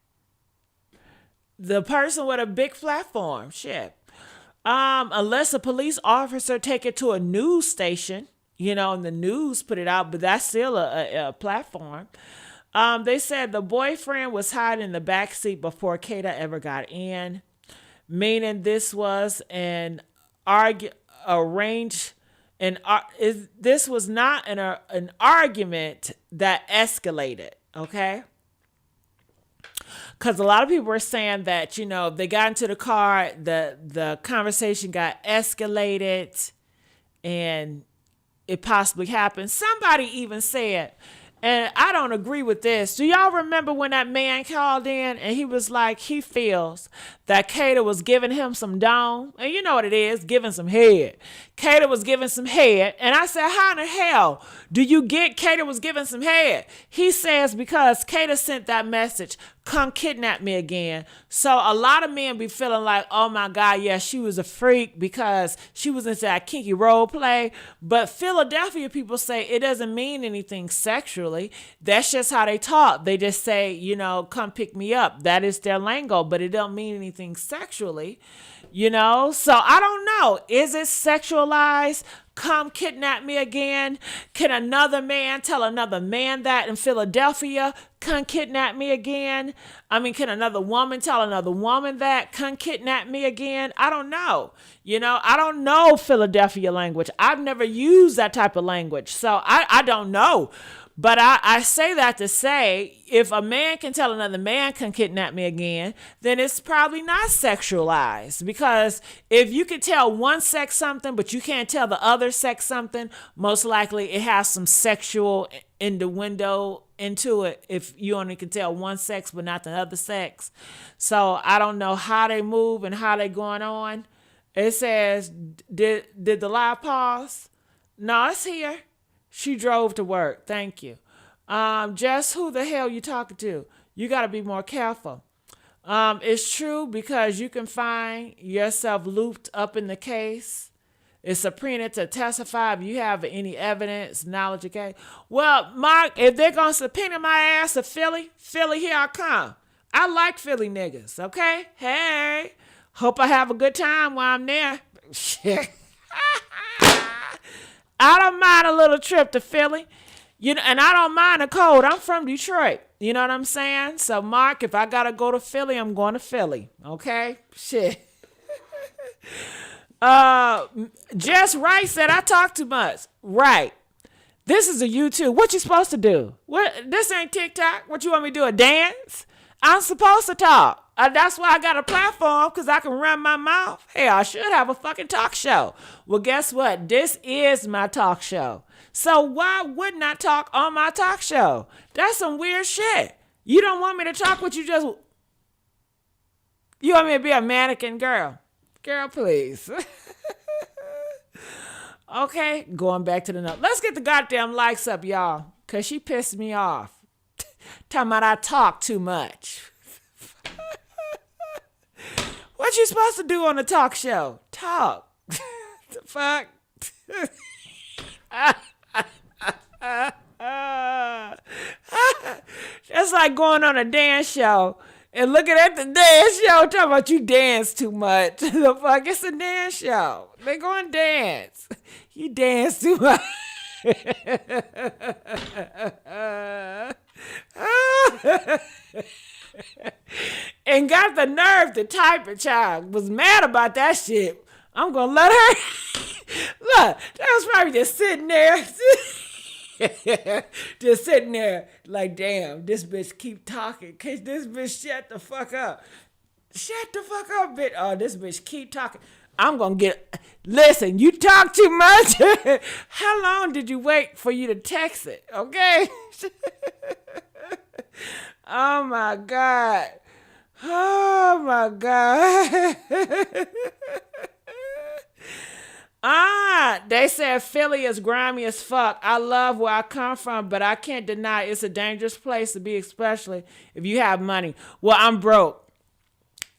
The person with a big platform, shit. Unless a police officer take it to a news station, you know, and the news put it out, but that's still a platform. They said the boyfriend was hiding in the back seat before Kada ever got in, meaning this was an arranged. This was not an argument that escalated, okay? Because a lot of people were saying that, they got into the car, the conversation got escalated, and it possibly happened. Somebody even said, and I don't agree with this. Do y'all remember when that man called in and he was like, he feels that Kada was giving him some dome? And you know what it is, giving some head. Kada was giving some head. And I said, how in the hell do you get Kada was giving some head? He says, because Kada sent that message, come kidnap me again. So a lot of men be feeling like, oh my God, yeah, she was a freak because she was into that kinky role play. But Philadelphia people say it doesn't mean anything sexually. That's just how they talk. They just say, come pick me up. That is their lingo, but it don't mean anything sexually, So I don't know. Is it sexualized? Come kidnap me again. Can another man tell another man that in Philadelphia? Come kidnap me again. Can another woman tell another woman that? Come kidnap me again. I don't know. I don't know Philadelphia language. I've never used that type of language. So I don't know. But I say that to say, if a man can tell another man can kidnap me again, then it's probably not sexualized. Because if you can tell one sex something, but you can't tell the other sex something, most likely it has some sexual innuendo into it if you only can tell one sex but not the other sex. So I don't know how they move and how they going on. It says, did the live pause? No, it's here. She drove to work. Thank you. Just who the hell you talking to? You got to be more careful. It's true because you can find yourself looped up in the case. It's subpoena to testify if you have any evidence, knowledge, okay? Well, Mark, if they're going to subpoena my ass to Philly, here I come. I like Philly niggas, okay? Hey, hope I have a good time while I'm there. Shit. I don't mind a little trip to Philly, and I don't mind the cold. I'm from Detroit. You know what I'm saying? So, Mark, if I got to go to Philly, I'm going to Philly. Okay? Shit. Jess Wright said, I talk too much. Right. This is a YouTube. What you supposed to do? What? This ain't TikTok. What you want me to do, a dance? I'm supposed to talk. That's why I got a platform, because I can run my mouth. Hey, I should have a fucking talk show. Well, guess what? This is my talk show. So why wouldn't I talk on my talk show? That's some weird shit. You don't want me to talk what you want me to be a mannequin girl. Girl, please. Okay, going back to the note. Let's get the goddamn likes up, y'all, because she pissed me off. Talking about I talk too much. What you supposed to do on a talk show? Talk. The fuck? That's like going on a dance show and looking at the dance show talking about you dance too much. The fuck? It's a dance show. They going to dance. You dance too much. And got the nerve to type it, child. Was mad about that shit. I'm gonna let her. Look, that was probably just sitting there. Just sitting there like, damn, this bitch keep talking. Cause this bitch shut the fuck up. Shut the fuck up, bitch. Oh, this bitch keep talking. I'm gonna listen, you talk too much. How long did you wait for you to text it? Okay. Oh my God. Oh my God. They said Philly is grimy as fuck. I love where I come from, but I can't deny it's a dangerous place to be, especially if you have money. Well, I'm broke.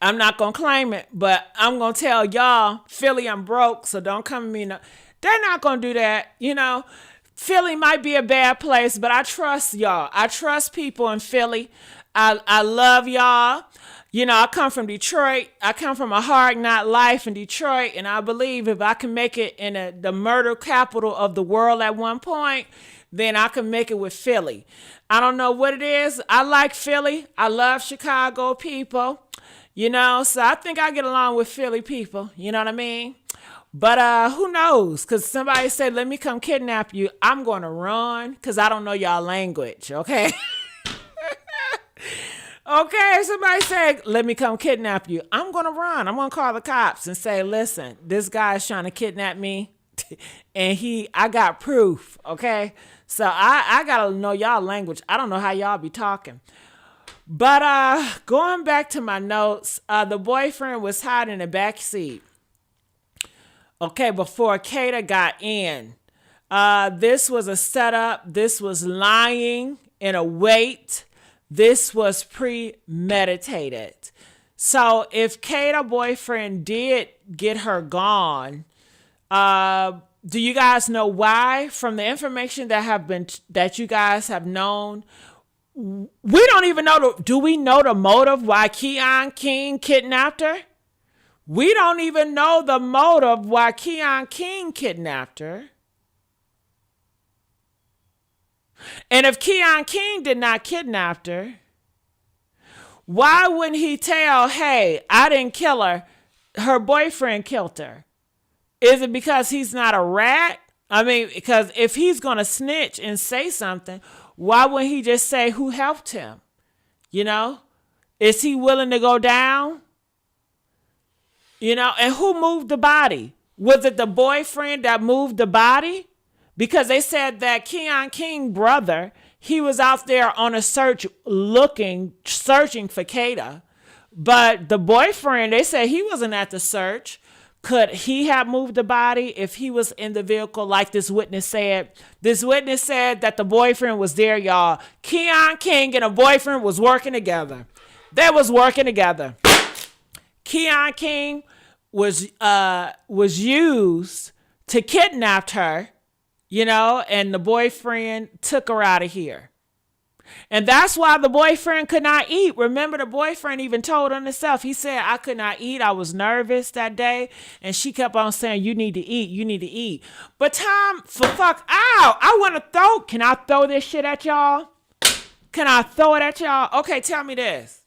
I'm not going to claim it, but I'm going to tell y'all, Philly, I'm broke, so don't come to me. No. They're not going to do that, Philly might be a bad place, but I trust y'all. I trust people in Philly. I love y'all. I come from Detroit. I come from a hard knock life in Detroit, and I believe if I can make it in the murder capital of the world at one point, then I can make it with Philly. I don't know what it is. I like Philly. I love Chicago people. You know, so I think I get along with Philly people. You know what I mean? But who knows? Because somebody said, let me come kidnap you. I'm going to run because I don't know y'all language, okay? Okay, somebody said, let me come kidnap you. I'm going to run. I'm going to call the cops and say, listen, this guy's trying to kidnap me. And I got proof, okay? So I got to know y'all language. I don't know how y'all be talking. But going back to my notes, the boyfriend was hiding in the back seat. Okay, before Kada got in. This was a setup. This was lying in a wait. This was premeditated. So if Kada boyfriend did get her gone, do you guys know why? From the information that you guys have known, we don't even know. Do we know the motive why Keon King kidnapped her? We don't even know the motive why Keon King kidnapped her. And if Keon King did not kidnap her, why wouldn't he tell, hey, I didn't kill her, her boyfriend killed her? Is it because he's not a rat? I mean, because if he's going to snitch and say something, why wouldn't he just say who helped him? You know, is he willing to go down? You know, and who moved the body? Was it the boyfriend that moved the body? Because they said that Keon King brother, he was out there on a search searching for Kada. But the boyfriend, they said he wasn't at the search. Could he have moved the body if he was in the vehicle like this witness said? This witness said that the boyfriend was there, y'all. Keon King and a boyfriend was working together. They was working together. Keon King was used to kidnap her, you know, and the boyfriend took her out of here. And that's why the boyfriend could not eat. Remember, the boyfriend even told on himself. He said, I could not eat. I was nervous that day. And she kept on saying, you need to eat. You need to eat. But time for fuck out. I want to throw. Can I throw this shit at y'all? Can I throw it at y'all? Okay, tell me this.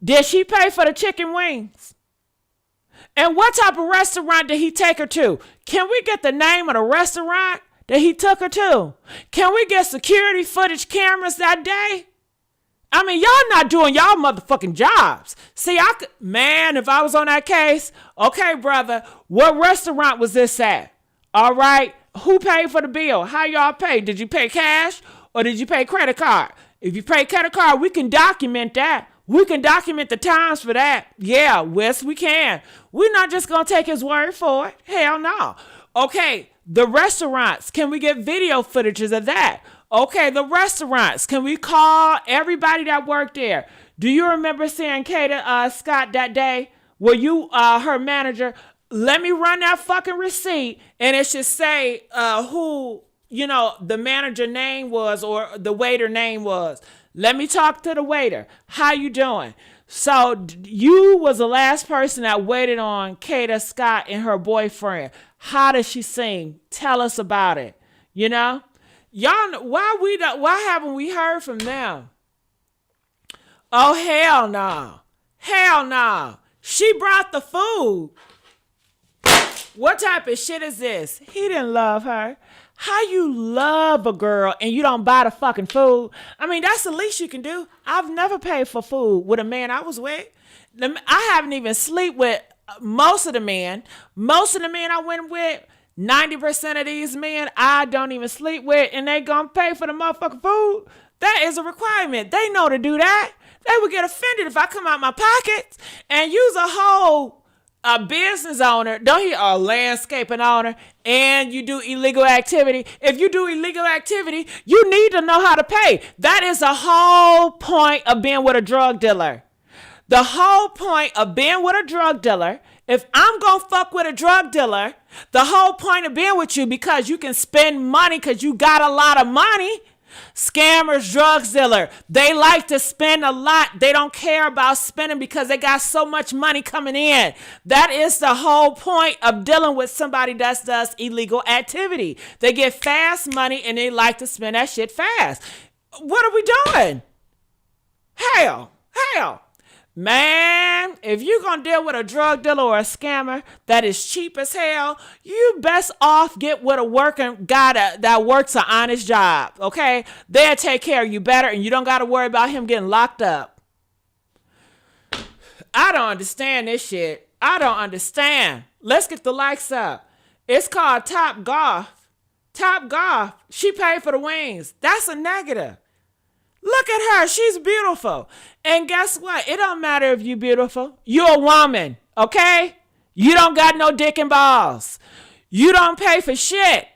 Did she pay for the chicken wings? And what type of restaurant did he take her to? Can we get the name of the restaurant that he took her to? Can we get security footage cameras that day? I mean, y'all not doing y'all motherfucking jobs. See, if I was on that case, okay, brother, what restaurant was this at? All right, who paid for the bill? How y'all pay? Did you pay cash or did you pay credit card? If you pay credit card, we can document that. We can document the times for that. Yeah, Wes, we can. We're not just going to take his word for it. Hell no. Okay, the restaurants. Can we get video footages of that? Okay, the restaurants. Can we call everybody that worked there? Do you remember seeing Kada Scott that day? Were you her manager? Let me run that fucking receipt and it should say who, you know, the manager name was or the waiter name was. Let me talk to the waiter. How you doing? So you was the last person that waited on Kada Scott and her boyfriend. How does she sing? Tell us about it. You know, y'all. Why haven't we heard from them? Oh hell no, hell no. She brought the food. What type of shit is this? He didn't love her. How you love a girl and you don't buy the fucking food? I mean, that's the least you can do. I've never paid for food with a man I was with. I haven't even slept with most of the men. Most of the men I went with, 90% of these men I don't even sleep with, and they gonna pay for the motherfucking food. That is a requirement. They know to do that. They would get offended if I come out my pockets and use a whole business owner, a landscaping owner, and you do illegal activity. If you do illegal activity, you need to know how to pay. That is the whole point of being with a drug dealer. The whole point of being with a drug dealer, if I'm going to fuck with a drug dealer, the whole point of being with you because you can spend money because you got a lot of money. Scammers, drug dealer. They like to spend a lot. They don't care about spending because they got so much money coming in. That is the whole point of dealing with somebody that does illegal activity. They get fast money and they like to spend that shit fast. What are we doing? Hell. Man, if you're going to deal with a drug dealer or a scammer that is cheap as hell, you best off get with a working guy that works an honest job, okay? They'll take care of you better and you don't got to worry about him getting locked up. I don't understand this shit. I don't understand. Let's get the likes up. It's called Top Golf. Top Golf. She paid for the wings. That's a negative. Look at her. She's beautiful. And guess what? It don't matter if you're beautiful. You're a woman, okay? You don't got no dick and balls. You don't pay for shit.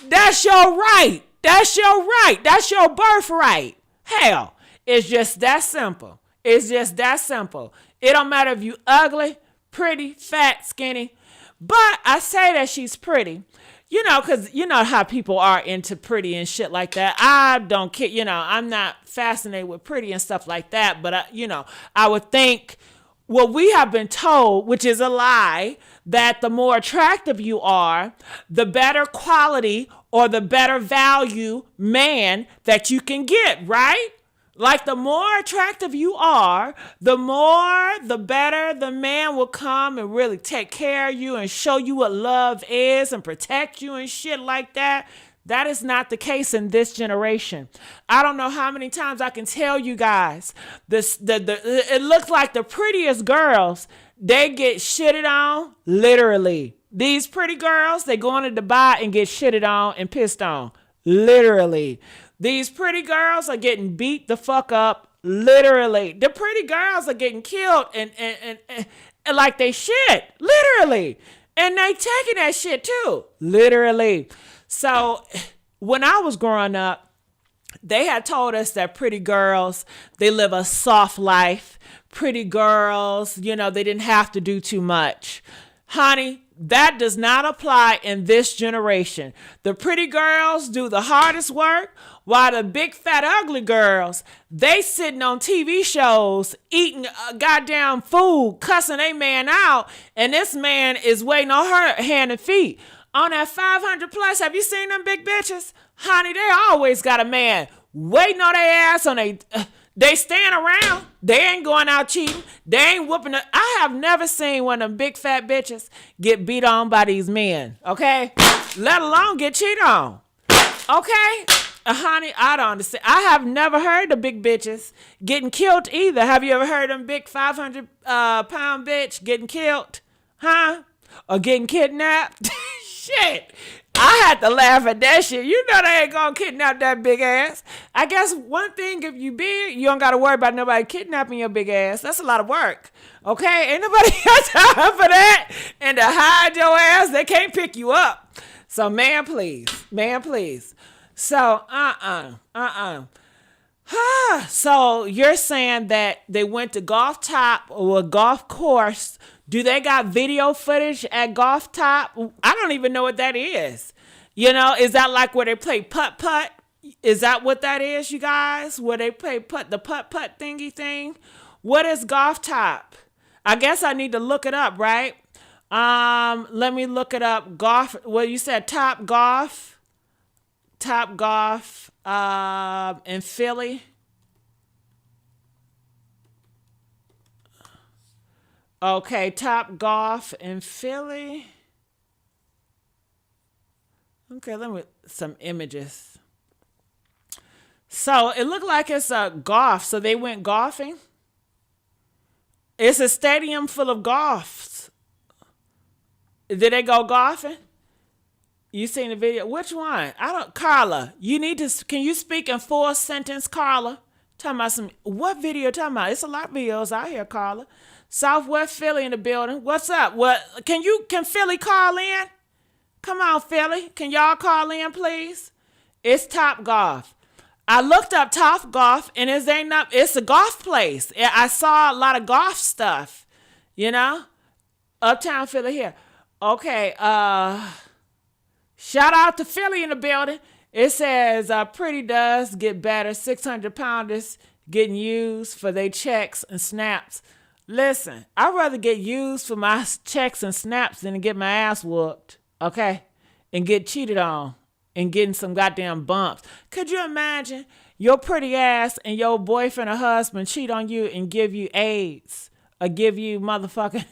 That's your right. That's your right. That's your birthright. Hell, it's just that simple. It's just that simple. It don't matter if you ugly, pretty, fat, skinny. But I say that she's pretty. You know, because you know how people are into pretty and shit like that. I don't care. You know, I'm not fascinated with pretty and stuff like that. But, I would think what we have been told, which is a lie, that the more attractive you are, the better quality or the better value man that you can get, right? Like the more attractive you are, the better the man will come and really take care of you and show you what love is and protect you and shit like that. That is not the case in this generation. I don't know how many times I can tell you guys it looks like the prettiest girls, they get shitted on literally. These pretty girls, they go into Dubai and get shitted on and pissed on literally. These pretty girls are getting beat the fuck up, literally. The pretty girls are getting killed and like they shit, literally. And they taking that shit too, literally. So when I was growing up, they had told us that pretty girls, they live a soft life. Pretty girls, they didn't have to do too much. Honey, that does not apply in this generation. The pretty girls do the hardest work, while the big fat ugly girls, they sitting on TV shows, eating goddamn food, cussing a man out, and this man is waiting on her hand and feet. On that 500 plus, have you seen them big bitches? Honey, they always got a man waiting on their ass on they stand around. They ain't going out cheating. They ain't whooping. I have never seen one of them big fat bitches get beat on by these men, okay? Let alone get cheated on, okay? Honey, I don't understand. I have never heard of big bitches getting killed either. Have you ever heard of them big 500 pound bitch getting killed? Huh? Or getting kidnapped? Shit. I had to laugh at that shit. You know they ain't gonna kidnap that big ass. I guess one thing, if you big, you don't gotta worry about nobody kidnapping your big ass. That's a lot of work. Okay? Ain't nobody got time for that. And to hide your ass, they can't pick you up. So man, please. So, So you're saying that they went to Golf Top or a golf course. Do they got video footage at Golf Top? I don't even know what that is. Is that like where they play putt-putt? Is that what that is, you guys? Where they play the putt-putt thingy thing? What is Golf Top? I guess I need to look it up, right? Let me look it up. Golf. Well, you said Top Golf in Philly. Okay, Top Golf in Philly. Okay, some images. So it looked like it's a golf. So they went golfing. It's a stadium full of golfs. Did they go golfing? You seen the video? Which one? Carla, can you speak in full sentence, Carla? Talking about what video talking about? It's a lot of videos out here, Carla. Southwest Philly in the building. What's up? Can Philly call in? Come on, Philly. Can y'all call in, please? It's Top Golf. I looked up Top Golf and it's a golf place. I saw a lot of golf stuff, Uptown Philly here. Okay, shout out to Philly in the building. It says pretty does get better. 600 pounders getting used for their checks and snaps. Listen, I'd rather get used for my checks and snaps than to get my ass whooped, okay? And get cheated on and getting some goddamn bumps. Could you imagine your pretty ass and your boyfriend or husband cheat on you and give you AIDS or give you motherfucking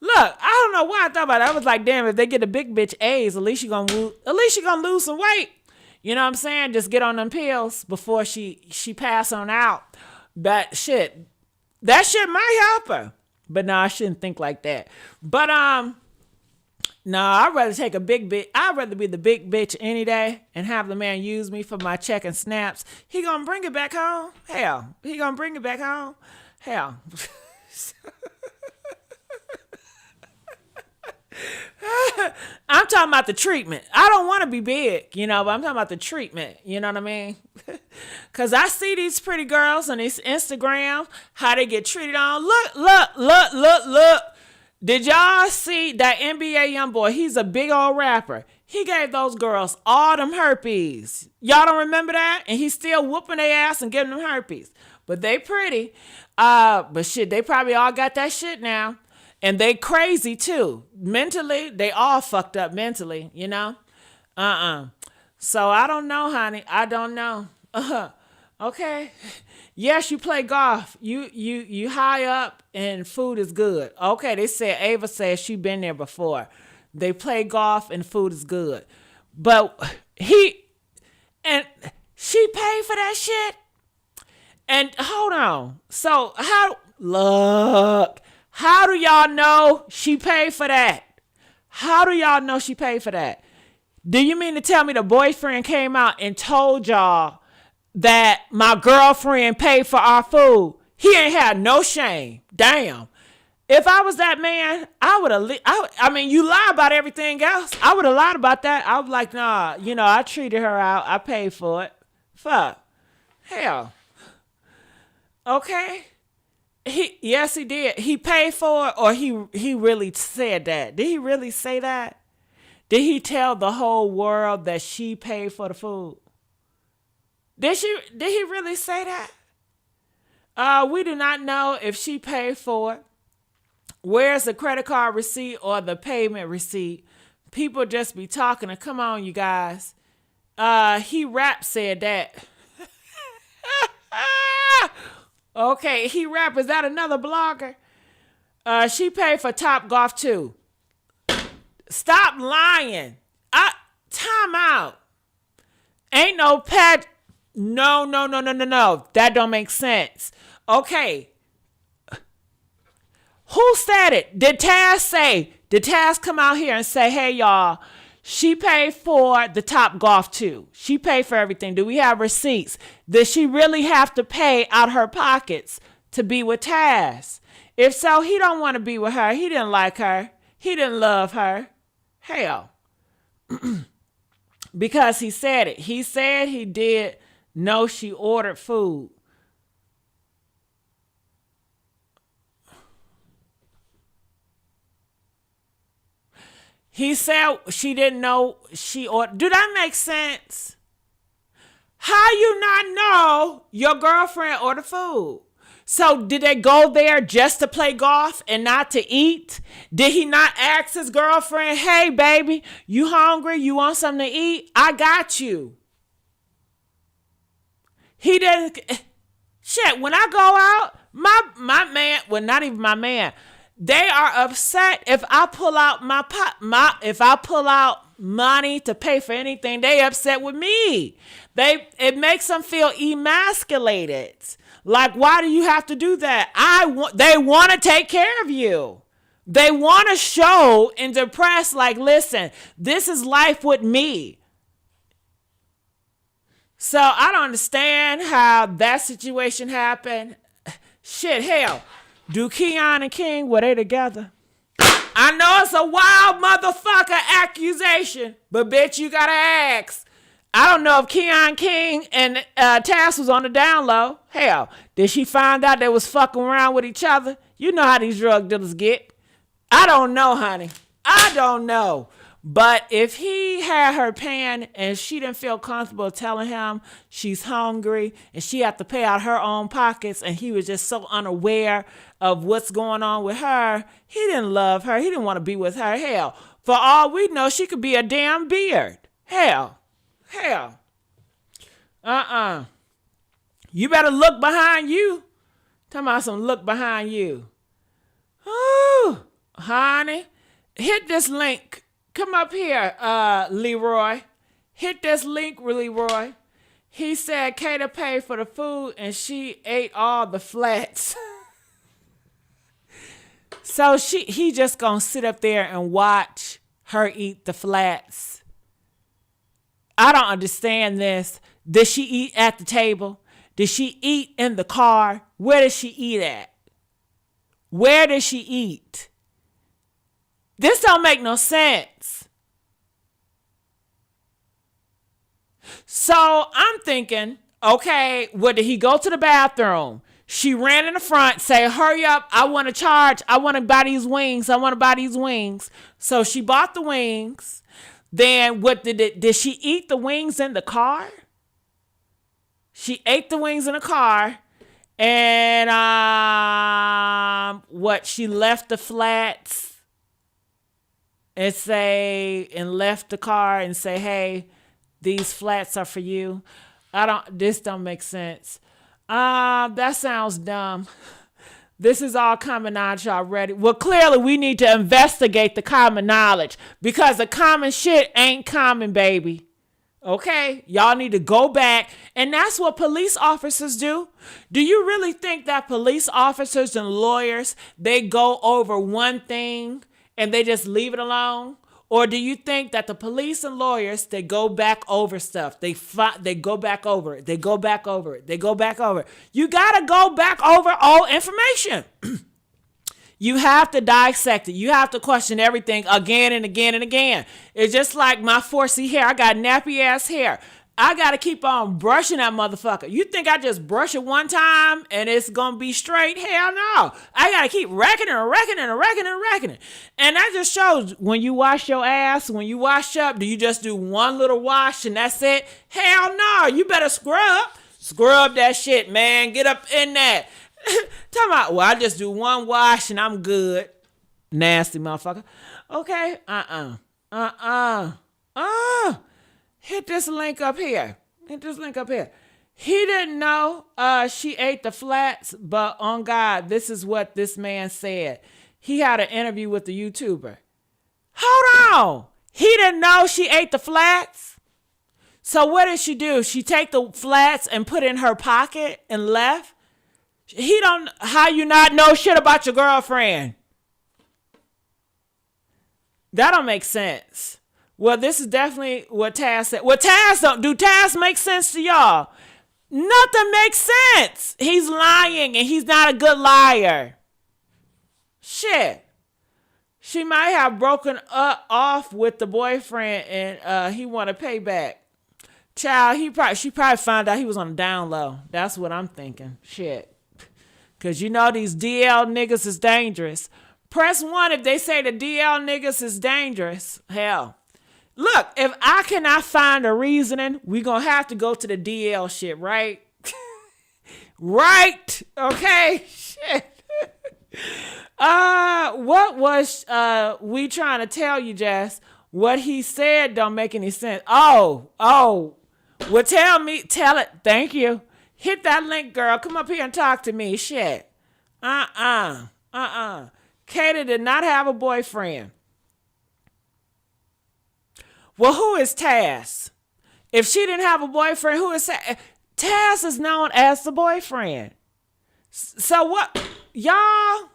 look, I don't know why I thought about it. I was like, damn, if they get a big bitch AIDS, at least you're gonna lose some weight. You know what I'm saying? Just get on them pills before she pass on out. That shit might help her. But no, I shouldn't think like that. But no, I'd rather take a big bitch. I'd rather be the big bitch any day and have the man use me for my check and snaps. He gonna bring it back home? Hell. He gonna bring it back home? Hell. I'm talking about the treatment. I don't want to be big, but I'm talking about the treatment. You know what I mean? Because I see these pretty girls on these Instagram, how they get treated on. Look. Did y'all see that NBA young boy? He's a big old rapper. He gave those girls all them herpes. Y'all don't remember that? And he's still whooping their ass and giving them herpes. But they pretty. But shit, they probably all got that shit now. And they crazy too. Mentally, they all fucked up mentally, So I don't know, honey. I don't know. Okay. Yes, you play golf. You high up and food is good. Okay, they said Ava says she been there before. They play golf and food is good. But she paid for that shit. And hold on. So how do y'all know she paid for that? How do y'all know she paid for that? Do you mean to tell me the boyfriend came out and told y'all that my girlfriend paid for our food? He ain't had no shame. Damn. If I was that man, I would have, I mean, you lie about everything else. I would have lied about that. I was like, nah, I treated her out. I paid for it. Fuck. Hell. Okay. Yes, he did. He paid for it, or he really said that? Did he really say that? Did he tell the whole world that she paid for the food? Did he really say that? We do not know if she paid for it. Where's the credit card receipt or the payment receipt? People just be talking. Come on, you guys. He Rap said that. Okay, He Rap, is that another blogger? She paid for Top Golf too. Stop lying. Time out. Ain't no pet. No. That don't make sense. Okay. Who said it? Did Taz come out here and say, hey, y'all, she paid for the Top Golf too. She paid for everything. Do we have receipts? Does she really have to pay out her pockets to be with Taz? If so, he don't want to be with her. He didn't like her. He didn't love her. Hell. Because he said it. He said he did know she ordered food. He said she didn't know she ordered. Do that make sense? How you not know your girlfriend ordered food? So did they go there just to play golf and not to eat? Did he not ask his girlfriend, hey, baby, you hungry? You want something to eat? I got you. He didn't. Shit, when I go out, my man, well, not even my man, they are upset if I pull out if I pull out money to pay for anything. They upset with me. It makes them feel emasculated. Like, why do you have to do that? They want to take care of you. They want to show and depress, like, listen, this is life with me. So I don't understand how that situation happened. Shit, hell. Do Keon and King, were they together? I know it's a wild motherfucker accusation, but bitch, you gotta ask. I don't know if Keon King and Taz was on the down low. Hell, did she find out they was fucking around with each other? You know how these drug dealers get. I don't know, honey. I don't know. But if he had her paying and she didn't feel comfortable telling him she's hungry and she had to pay out her own pockets and he was just so unaware of what's going on with her, he didn't love her. He didn't want to be with her. Hell, for all we know, she could be a damn beard. Hell. You better look behind you. Talking about some look behind you. Ooh, honey, hit this link. Come up here, Leroy. Hit this link, Leroy. He said Kada paid for the food and she ate all the flats. So he just gonna sit up there and watch her eat the flats. I don't understand this. Did she eat at the table? Did she eat in the car? Where did she eat at? Where did she eat? This don't make no sense. So I'm thinking, okay, well, did he go to the bathroom? She ran in the front, say, hurry up, I want to charge. I want to buy these wings. So she bought the wings. Then did she eat the wings in the car? She ate the wings in the car. And she left the flats and left the car and say, hey, these flats are for you. This don't make sense. That sounds dumb. This is all common knowledge already. Well, clearly we need to investigate the common knowledge because the common shit ain't common, baby. Okay? Y'all need to go back. And that's what police officers do. Do you really think that police officers and lawyers, they go over one thing and they just leave it alone? Or do you think that the police and lawyers, they go back over stuff? They go back over it. They go back over it. They go back over it. You got to go back over all information. You have to dissect it. You have to question everything again and again and again. It's just like my 4C hair. I got nappy ass hair. I got to keep on brushing that motherfucker. You think I just brush it one time and it's going to be straight? Hell no. I got to keep wrecking it. And that just shows when you wash your ass, when you wash up, do you just do one little wash and that's it? Hell no. You better scrub. Scrub that shit, man. Get up in that. Talking about, well, I just do one wash and I'm good. Nasty motherfucker. Okay. Hit this link up here. He didn't know she ate the flats, but on God, this is what this man said. He had an interview with the YouTuber. Hold on. He didn't know she ate the flats? So what did she do? She take the flats and put in her pocket and left? How you not know shit about your girlfriend? That don't make sense. Well, this is definitely what Taz said. Well, do Taz make sense to y'all? Nothing makes sense. He's lying and he's not a good liar. Shit. She might have broken off with the boyfriend and he want to pay back. Child, she probably found out he was on the down low. That's what I'm thinking. Shit. Because you know these DL niggas is dangerous. Press 1 if they say the DL niggas is dangerous. Hell. Look, if I cannot find a reasoning, we gonna have to go to the DL shit, right? Right? Okay? Shit. What was we trying to tell you, Jess? What he said don't make any sense. Oh. Well, tell it. Thank you. Hit that link, girl. Come up here and talk to me. Shit. Kada did not have a boyfriend. Well, who is Taz? If she didn't have a boyfriend, who is Taz? Taz is known as the boyfriend. So what? Y'all,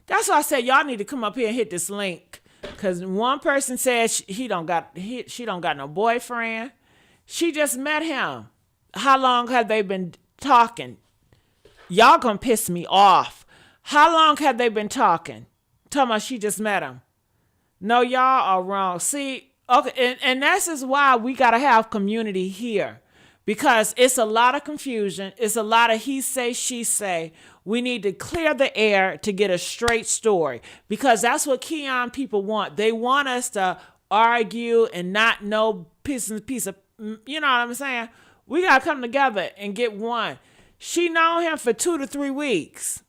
that's why I said y'all need to come up here and hit this link. Because one person said she don't got no boyfriend. She just met him. How long have they been talking? Y'all gonna piss me off. How long have they been talking? Talking about she just met him. No, y'all are wrong. See, okay, and this is why we gotta have community here. Because it's a lot of confusion. It's a lot of he say, she say. We need to clear the air to get a straight story. Because that's what Keon people want. They want us to argue and not know piece of, you know what I'm saying? We gotta come together and get one. She known him for 2 to 3 weeks.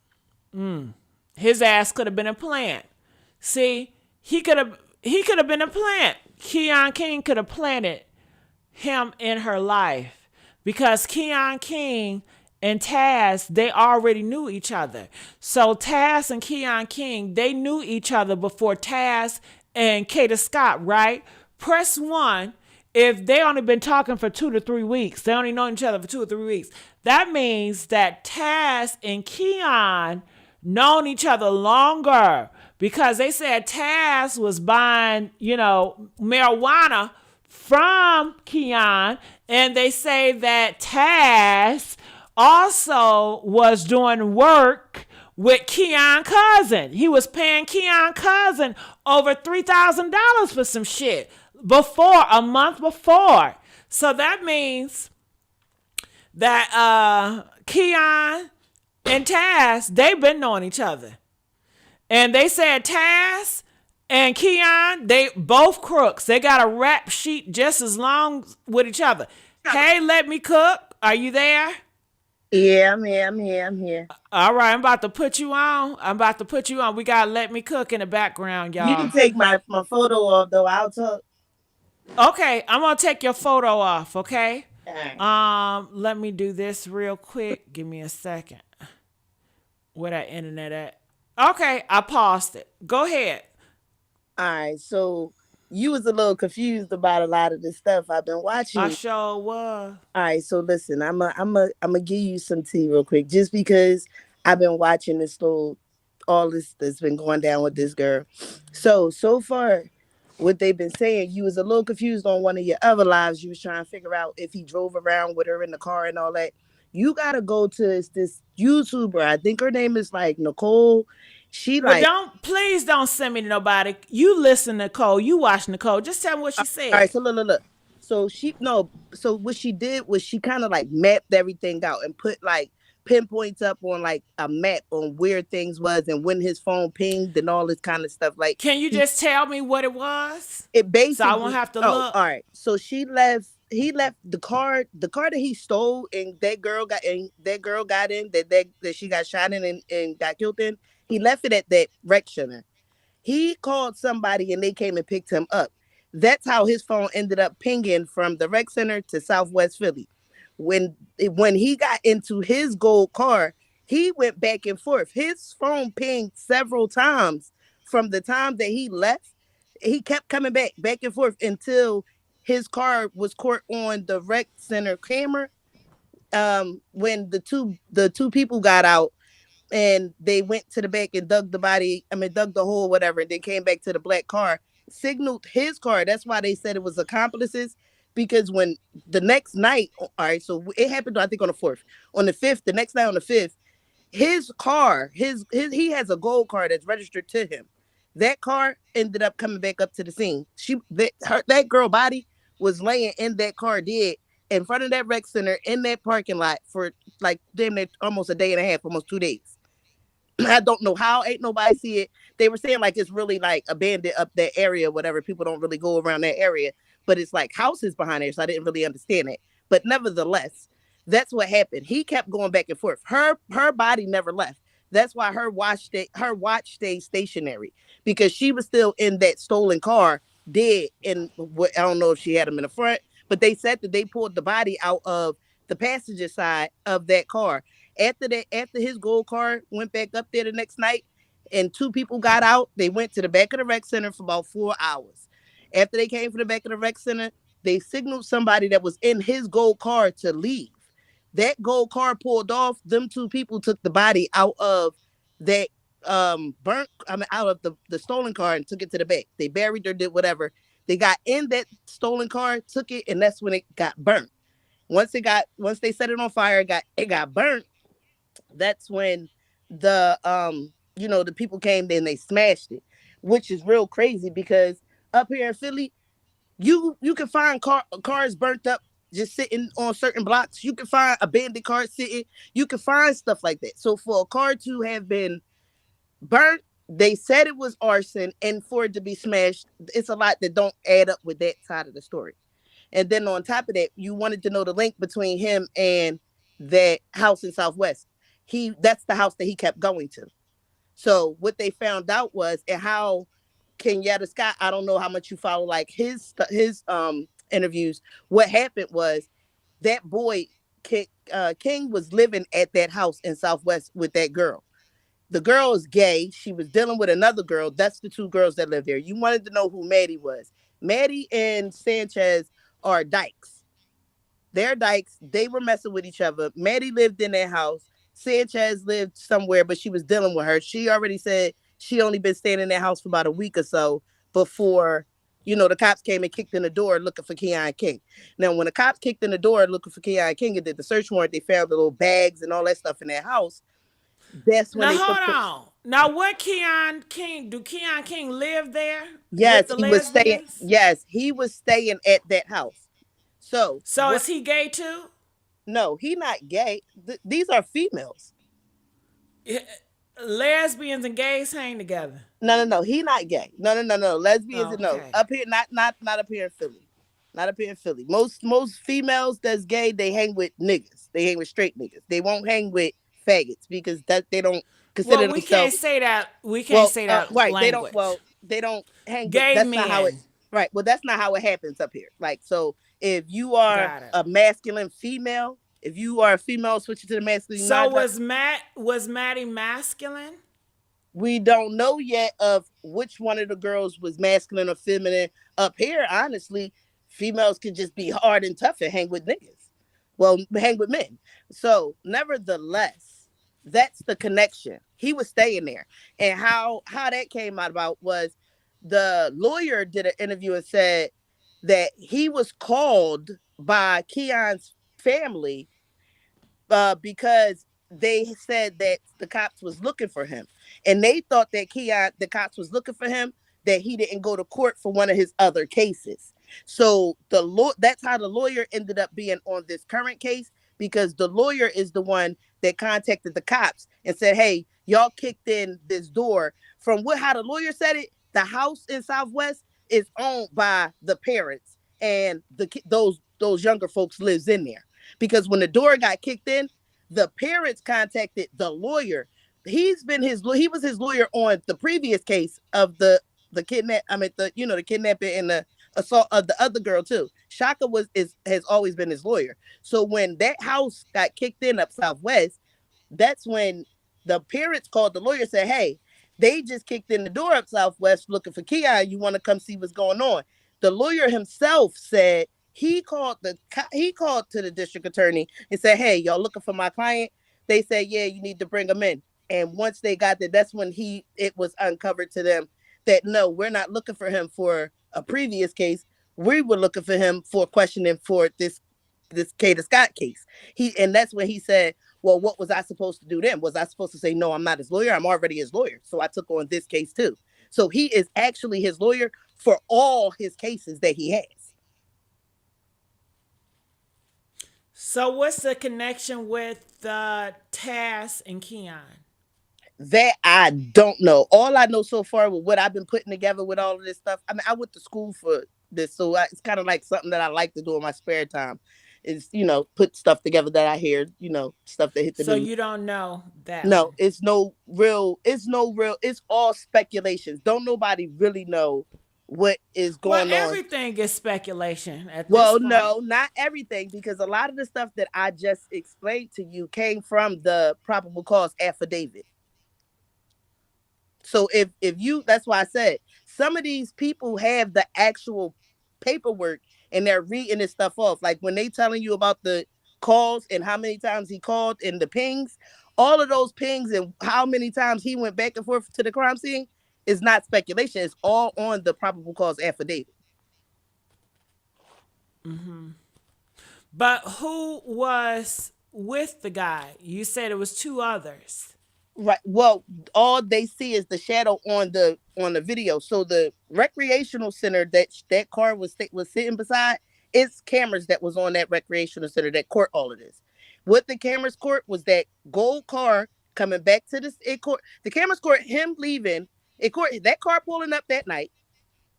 His ass could have been a plant. See, he could have been a plant. Keon King could have planted him in her life because Keon King and Taz, they already knew each other. So Taz and Keon King, they knew each other before Taz and Kada Scott, right? Press one if they only been talking for 2 to 3 weeks. They only know each other for 2 or 3 weeks. That means that Taz and Keon known each other longer because they said Taz was buying, marijuana from Keon, and they say that Taz also was doing work with Keon Cousin. He was paying Keon Cousin over $3,000 for some shit before, a month before. So that means that Keon and Taz, they've been knowing each other. And they said Taz and Keon, they both crooks. They got a rap sheet just as long with each other. Hey, let me cook. Are you there?
Yeah, I'm here.
All right, I'm about to put you on. We got Let Me Cook in the background,
You can
y'all.
take my photo off though. I'll talk.
Okay, I'm gonna take your photo off, okay?
All right.
Let me do this real quick. Give me a second. Where that internet at? Okay, I paused it. Go ahead.
All right. So you was a little confused about a lot of the stuff I've been
I
watching.
sure was.
All right. So listen, I'm a give you some tea real quick, just because I've been watching this little all this that's been going down with this girl. So far, what they've been saying, you was a little confused on one of your other lives. You was trying to figure out if he drove around with her in the car and all that. You gotta go to this YouTuber. I think her name is like Nicole. She
Well,
like
please don't send me to nobody. You listen to Nicole. You watch Nicole. Just tell me what she
all right.
said.
So look. So she no. So what she did was she kind of like mapped everything out and put like pinpoints up on like a map on where things was and when his phone pinged and all this kind of stuff. Like
Can you just tell me what it was?
it
So I won't
basically.
have to
Oh,
look.
all right. So she left. He left the car that he stole, and that girl got in, that she got shot in and got killed in. He left it at that rec center. He called somebody and they came and picked him up. That's how his phone ended up pinging from the rec center to Southwest Philly. When he got into his gold car, he went back and forth. His phone pinged several times from the time that he left. He kept coming back and forth until his car was caught on the rec center camera. When the two people got out and they went to the back and dug the body, dug the hole, whatever, and then came back to the black car, signaled his car. That's why they said it was accomplices. Because when the next night, all right, so it happened, I think, on the 4th. On the 5th, the next night on the 5th, his car, his he has a gold car that's registered to him. That car ended up coming back up to the scene. That girl body was laying in that car dead in front of that rec center in that parking lot for like damn near almost a day and a half, almost 2 days. I don't know how. Ain't nobody see it. They were saying like it's really like abandoned up that area, whatever. People don't really go around that area, but it's like houses behind there. So I didn't really understand it. But nevertheless, that's what happened. He kept going back and forth. Her body never left. That's why her watch stayed stationary, because she was still in that stolen car, dead. And what, I don't know if she had him in the front, but they said that they pulled the body out of the passenger side of that car. After his gold car went back up there the next night, and two people got out, they went to the back of the rec center for about 4 hours. After they came from the back of the rec center, they signaled somebody that was in his gold car to leave. That gold car pulled off. Them two people took the body out of that out of the stolen car and took it to the back. They buried or did whatever. They got in that stolen car, took it, and that's when it got burnt. Once they set it on fire, it got burnt. That's when the people came in, they smashed it, which is real crazy because up here in Philly, you can find cars burnt up just sitting on certain blocks. You can find abandoned cars sitting. You can find stuff like that. So for a car to have been burnt They said it was arson, and for it to be smashed, it's a lot that don't add up with that side of the story. And then on top of that, you wanted to know the link between him and that house in Southwest. That's the house that he kept going to. So what they found out was, and how Kenyatta Scott, I don't know how much you follow like his interviews. What happened was that boy King was living at that house in Southwest with that girl. The girl is gay. She was dealing with another girl. That's the two girls that live there. You wanted to know who Maddie was. Maddie and Sanchez are dykes. They're dykes. They were messing with each other. Maddie lived in their house. Sanchez lived somewhere, but she was dealing with her. She already said she only been staying in that house for about a week or so before, the cops came and kicked in the door looking for Keon King. Now, when the cops kicked in the door looking for Keon King and did the search warrant, they found the little bags and all that stuff in their house. That's when
Now
they
hold
put.
on. Now what Keon King do Keon King live there with
Yes,
the
he was staying.
lesbians?
Yes, he was staying at that house. So
So
what?
is he gay too?
No, he not gay. These are females.
Eh, Lesbians and gays hang together.
No. He not gay. No. Lesbians
Oh,
and no.
okay.
Up here, not up here in Philly. Not up here in Philly. Most females that's gay, they hang with niggas. They hang with straight niggas. They won't hang with faggots because that they don't consider
Well, we can't
themselves.
say that. We can't
Well,
say that
right. They don't.
language.
Well, they don't hang with.
Gay
That's not how it.
men.
Right. Well, that's not how it happens up here. Like, so if you are
Got it.
a masculine female, if you are a female switching to the masculine,
So
nine times
was Maddie masculine?
we don't know yet of which one of the girls was masculine or feminine. Up here, honestly, females can just be hard and tough and hang with niggas. Well, hang with men. So, nevertheless, that's the connection. He was staying there, and how that came out about was the lawyer did an interview and said that he was called by Keon's family because they said that the cops was looking for him, and they thought that the cops was looking for him, that he didn't go to court for one of his other cases. So that's how the lawyer ended up being on this current case, because the lawyer is the one that contacted the cops and said, "Hey, y'all kicked in this door." From how the lawyer said it, the house in Southwest is owned by the parents, and those younger folks lives in there, because when the door got kicked in, the parents contacted the lawyer. He was his lawyer on the previous case of the kidnap. I mean, the kidnapping and the assault of the other girl too. Shaka has always been his lawyer. So when that house got kicked in up Southwest, that's when the parents called the lawyer, said, "Hey, they just kicked in the door up Southwest looking for Keon. You want to come see what's going on?" The lawyer himself said he called to the district attorney and said, "Hey, y'all looking for my client?" They said, "Yeah, you need to bring him in." And once they got there, that's when it was uncovered to them that no, we're not looking for him for a previous case. We were looking for him for questioning for this Kada Scott case. And that's when he said, "Well, what was I supposed to do then? Was I supposed to say no? I'm not his lawyer. I'm already his lawyer, so I took on this case too." So he is actually his lawyer for all his cases that he has.
So what's the connection with Taz and Keon?
That I don't know. All I know so far with what I've been putting together with all of this stuff. I mean, I went to school for this, so it's kind of like something that I like to do in my spare time. Is put stuff together that I hear. Stuff that hit the
So
news.
you don't know that
No,
one.
it's no real. It's no real. It's all speculations. Don't nobody really know what is
Well,
going on.
everything is speculation at this
Well,
point.
no, not everything, because a lot of the stuff that I just explained to you came from the probable cause affidavit. So if you that's why I said some of these people have the actual paperwork and they're reading this stuff off. Like when they telling you about the calls and how many times he called and the pings, all of those pings and how many times he went back and forth to the crime scene is not speculation. It's all on the probable cause affidavit.
But who was with the guy? You said it was two others.
Right. Well, all they see is the shadow on the video. So the recreational center that car was sitting beside, it's cameras that was on that recreational center that caught all of this. What the cameras caught was that gold car coming back to this it court. The cameras caught him leaving, That car pulling up that night,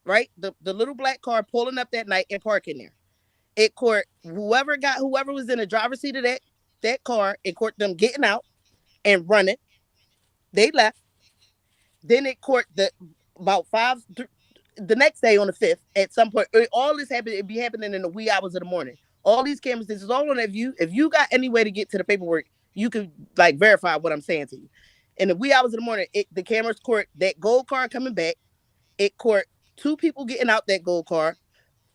right? The little black car pulling up that night and parking there. It caught whoever was in the driver's seat of that car. It caught them getting out and running. They left. Then it caught about the next day on the 5th at some point. All this happened. It'd be happening in the wee hours of the morning. All these cameras. This is all on that view. If you got any way to get to the paperwork, you could like verify what I'm saying to you. In the wee hours of the morning, the cameras caught that gold car coming back. It caught two people getting out that gold car.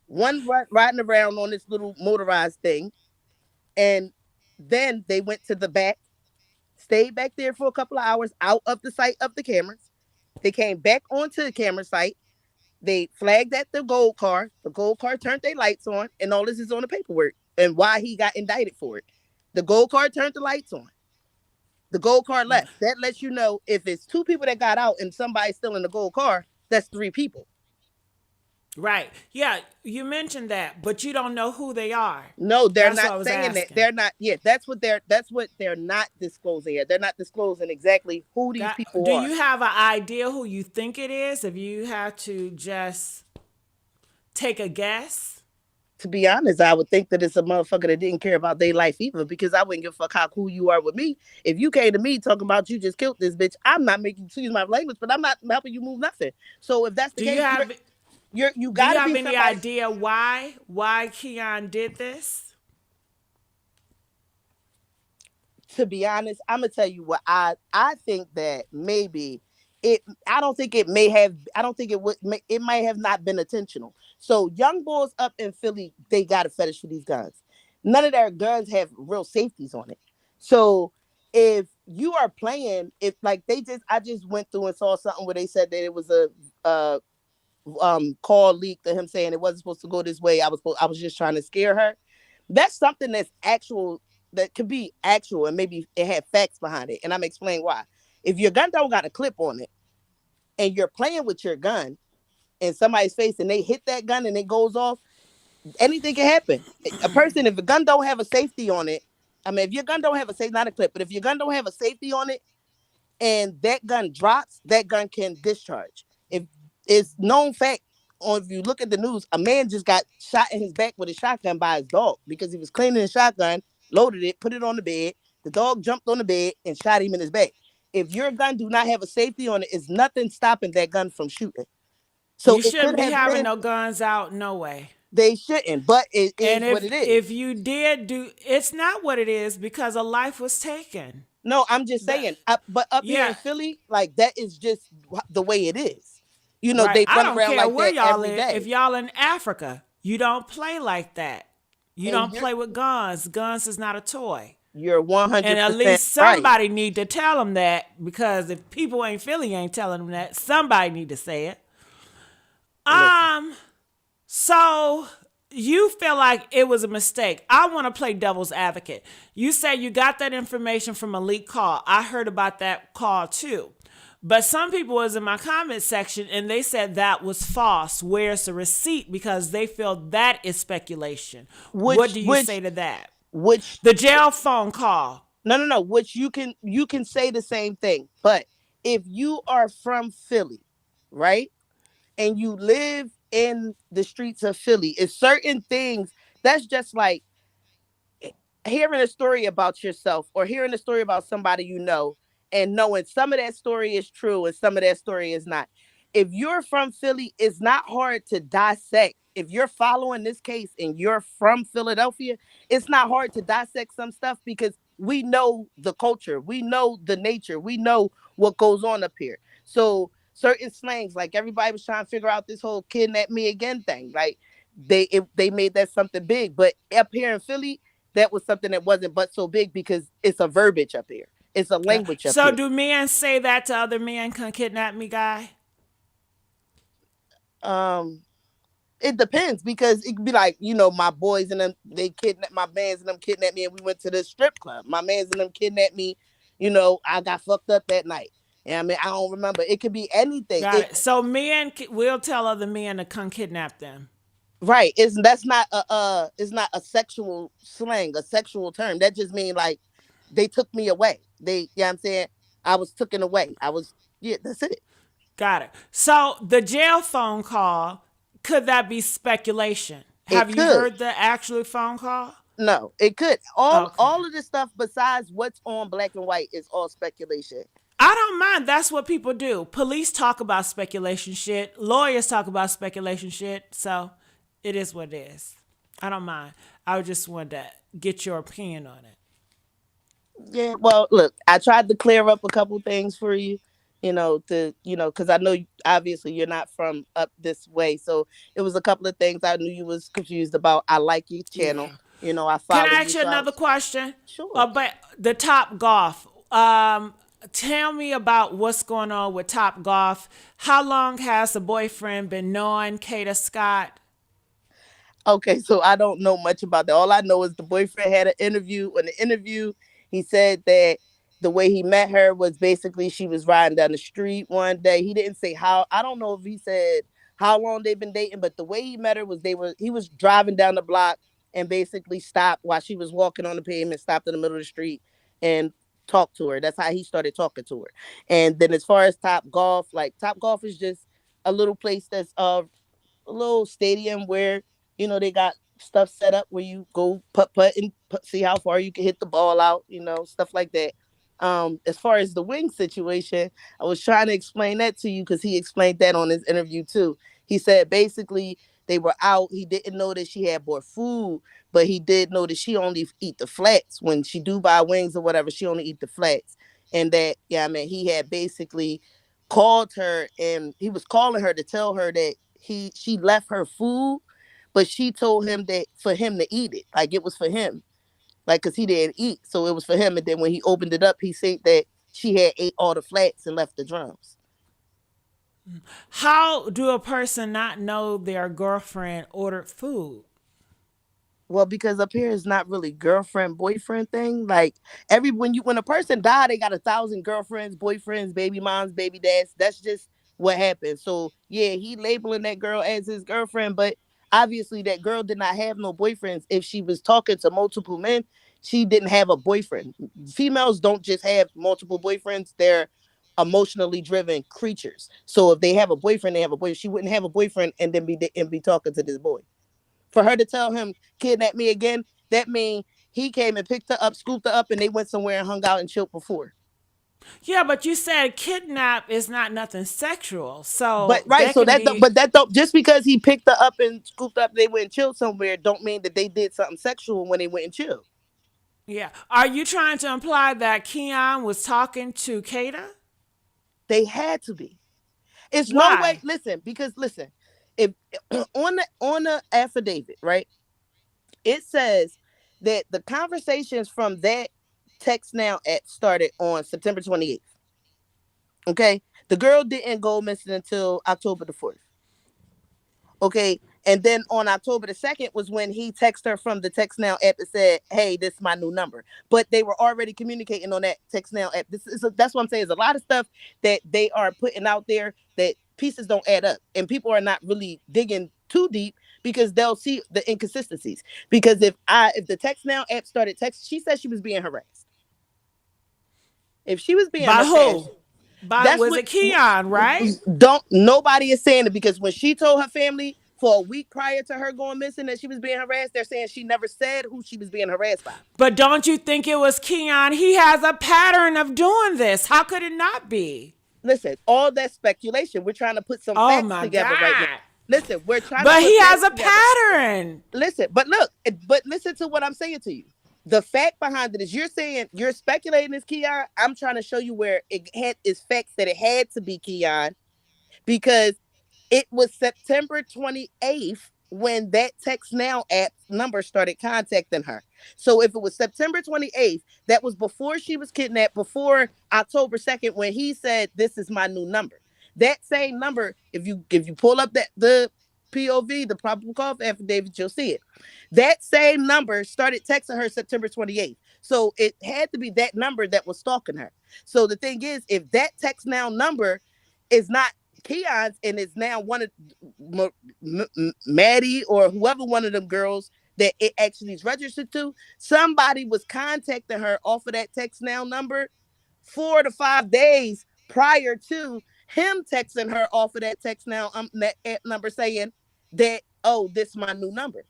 One riding around on this little motorized thing, and then they went to the back, stayed back there for a couple of hours out of the sight of the cameras. They came back onto the camera site. They flagged at the gold car. The gold car turned their lights on, and all this is on the paperwork and why he got indicted for it. The gold car turned the lights on. The gold car left. That lets you know if it's two people that got out and somebody's still in the gold car, that's three people.
Right. Yeah, you mentioned that, but you don't know who they are.
No, they're
That's what
not
I was
saying that.
asking.
They're not. Yeah, that's what they're not disclosing yet. They're not disclosing exactly who these people
Do
are.
you have an idea who you think it is? If you had to just take a guess?
To be honest, I would think that it's a motherfucker that didn't care about their life either, because I wouldn't give a fuck how cool you are with me. If you came to me talking about you just killed this bitch, I'm not making, excuse my language, but I'm not helping you move nothing. So if that's the
Do you
case,
have
you
do
got
you
to
have
be
any
somebody.
idea why Keon did this?
To be honest, I'm gonna tell you what I think that maybe it. I don't think it would. It might have not been intentional. So young boys up in Philly, they got a fetish for these guns. None of their guns have real safeties on it. So if you are playing, if like I just went through and saw something where they said that it was a call leak to him saying it wasn't supposed to go this way. I was just trying to scare her. That's something that's actual, that could be actual, and maybe it had facts behind it. And I'm explaining why. If your gun don't got a clip on it and you're playing with your gun in somebody's face and they hit that gun and it goes off, anything can happen. A person, if a gun don't have a safety on it, I mean, if your gun don't have a safety, not a clip, but if your gun don't have a safety on it, and that gun drops, that gun can discharge. If it's known fact, or if you look at the news, a man just got shot in his back with a shotgun by his dog because he was cleaning the shotgun, loaded it, put it on the bed. The dog jumped on the bed and shot him in his back. If your gun do not have a safety on it, it's nothing stopping that gun from shooting. So
You
it
shouldn't
could
be
have
having
been,
no guns out, no way.
they shouldn't, but it
And
is what it
if
is.
you did do, it's not what it is because a life was taken.
No, I'm just
That
saying. But up here in
yeah,
Philly, like that is just the way it is.
right.
They
I
run
don't
around
care
like
where
that
y'all
every
in. If
day.
y'all in Africa, you don't play like that. You
And
don't play with guns. Guns is not a toy.
you're
And at
100%
least
right.
somebody need to tell them that because if people ain't Philly ain't telling them that, somebody need to say it.
Listen,
Um, so you feel like it was a mistake. I want to play devil's advocate. You say you got that information from a leak call. I heard about that call too. But some people was in my comment section and they said that was false. Where's the receipt? Because they feel that is speculation. What
which
do you say
which
to that?
which
The jail phone call.
no, which you can say the same thing. But if you are from Philly, right? And you live in the streets of Philly, it's certain things that's just like hearing a story about yourself or hearing a story about somebody you know, and knowing some of that story is true and some of that story is not. If you're from Philly, it's not hard to dissect. If you're following this case and you're from Philadelphia, it's not hard to dissect some stuff because we know the culture, we know the nature, we know what goes on up here. So certain slangs, like everybody was trying to figure out this whole kidnap me again thing, like they made that something big, but up here in Philly, that was something that wasn't but so big because it's a verbiage up here. It's a language up
So
here.
do men say that to other men? Can kidnap me, guy?
Um, it depends because it could be like, my boys and them, they kidnapped my mans and them kidnapped me and we went to the strip club. My mans and them kidnapped me, I got fucked up that night. And I mean, I don't remember. It could be anything.
Got it. So men will tell other men to come kidnap them.
Right. That's not it's not a sexual slang, a sexual term. That just means like they took me away. You know what I'm saying? I was taken away. Yeah, that's it.
Got it. So the jail phone call, could that be speculation?
It
Have you
could.
heard the actual phone call?
No, it could. All
Okay.
all of this stuff besides what's on black and white is all speculation.
I don't mind. That's what people do. Police talk about speculation shit. Lawyers talk about speculation shit. So it is what it is. I don't mind. I just wanted to get your opinion on it.
Yeah, well, look, I tried to clear up a couple things for you, because I know obviously you're not from up this way, so it was a couple of things I knew you was confused about. I like your channel,
Yeah.
I
Can
follow
I
you,
ask you
so I
another
was
question?
sure.
About the Top Golf. Tell me about what's going on with Top Golf. How long has the boyfriend been knowing Kada Scott?
Okay, so I don't know much about that. All I know is the boyfriend had an interview. In the interview, he said that the way he met her was basically she was riding down the street one day. He didn't say how. I don't know if he said how long they've been dating, but the way he met her was he was driving down the block and basically stopped while she was walking on the pavement, stopped in the middle of the street and talked to her. That's how he started talking to her. And then as far as Top Golf, like Top Golf is just a little place that's a little stadium where they got stuff set up where you go putt and see how far you can hit the ball out, stuff like that. As far as the wing situation, I was trying to explain that to you because he explained that on his interview too. He said basically they were out. He didn't know that she had bought food, but he did know that she only eat the flats when she do buy wings or whatever. She only eat the flats, and that yeah, I mean he had basically called her and he was calling her to tell her that she left her food, but she told him that for him to eat it, like it was for him, like because he didn't eat, so it was for him. And then when he opened it up, he said that she had ate all the flats and left the drums.
How do a person not know their girlfriend ordered food?
Well, because up here is not really girlfriend boyfriend thing. Like when a person died, they got 1,000 girlfriends, boyfriends, baby moms, baby dads. That's just what happened. So yeah, he labeling that girl as his girlfriend, but obviously that girl did not have no boyfriends. If she was talking to multiple men, she didn't have a boyfriend. Females don't just have multiple boyfriends. They're emotionally driven creatures. So if they have a boyfriend, they have a boyfriend. She wouldn't have a boyfriend and be talking to this boy. For her to tell him kidnap me again, that means he came and picked her up, scooped her up, and they went somewhere and hung out and chilled before.
Yeah, but you said kidnap is not nothing sexual.
But
So
right,
that
so
can
that
be.
but that don't just because he picked her up and scooped up, they went and chilled somewhere, don't mean that they did something sexual when they went and chilled.
Yeah. Are you trying to imply that Keon was talking to Kada?
They had to be. It's no way.
Why?
Listen, because listen, if on the affidavit, right, it says that the conversations from that text now app started on September 28th. Okay. The girl didn't go missing until October the 4th. Okay. And then on October the 2nd was when he texted her from the Text Now app and said, "Hey, this is my new number." But they were already communicating on that Text Now app. That's what I'm saying. There's a lot of stuff that they are putting out there that pieces don't add up. And people are not really digging too deep because they'll see the inconsistencies. Because if the Text Now app started text, she said she was being harassed. If she was being
By
harassed,
who? By
that's
was
what
it Keon, right?
don't nobody is saying it because when she told her family for a week prior to her going missing that she was being harassed, they're saying she never said who she was being harassed by.
But don't you think it was Keon? He has a pattern of doing this. How could it not be?
Listen, all that speculation. We're trying to put some
Oh
facts
my
together right now.
God.
Listen, we're trying to
But
put
he has
facts
a
together.
pattern.
Listen, but look, but listen to what I'm saying to you. The fact behind it is you're saying you're speculating it's Keon. I'm trying to show you where it had is facts that it had to be Keon because it was September 28th when that Text Now app number started contacting her. So if it was September 28th, that was before she was kidnapped, before October 2nd, when he said, "This is my new number." That same number, if you pull up the POV, the probable cause affidavit, you'll see it. That same number started texting her September 28th. So it had to be that number that was stalking her. So the thing is, if that Text Now number is not Keon's and it's now one of Maddie or whoever one of them girls that it actually is registered to, somebody was contacting her off of that Text Now number 4 to 5 days prior to. Him texting her off of that text now that number saying that, oh, this is my new number,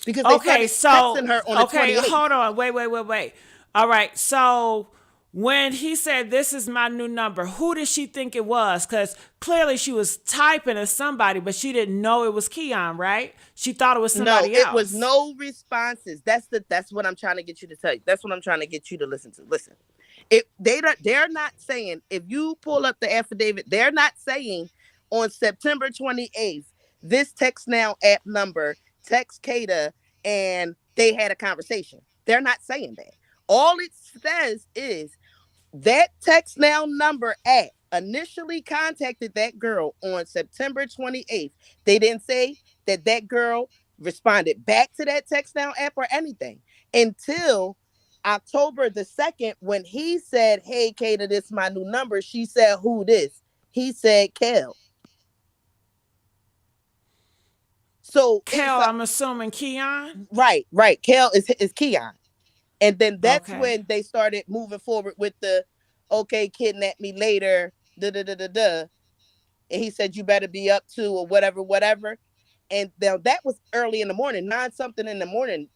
because they
Okay,
started
so
texting her on the
okay,
28th.
hold on, wait. All right, so when he said this is my new number, who did she think it was? Because clearly she was typing to somebody, but she didn't know it was Keon, right? She thought it was
No,
somebody
it was
else.
no responses. That's what I'm trying to get you to tell you. That's what I'm trying to get you to listen to. Listen. They're not saying, if you pull up the affidavit, they're not saying on September 28th, this text now app number text Kada and they had a conversation. They're not saying that. All it says is that text now number app initially contacted that girl on September 28th. They didn't say that that girl responded back to that text now app or anything until October the 2nd, when he said, "Hey, Kata, this is my new number." She said, "Who this?" He said, "Kel." So it's
Kel, I'm assuming Keon.
right. Kel is Keon. And then that's
Okay.
when they started moving forward with the, okay, kidnap me later, da da da da da. And he said, you better be up to, or whatever, whatever. And now that was early in the morning, 9 something in the morning.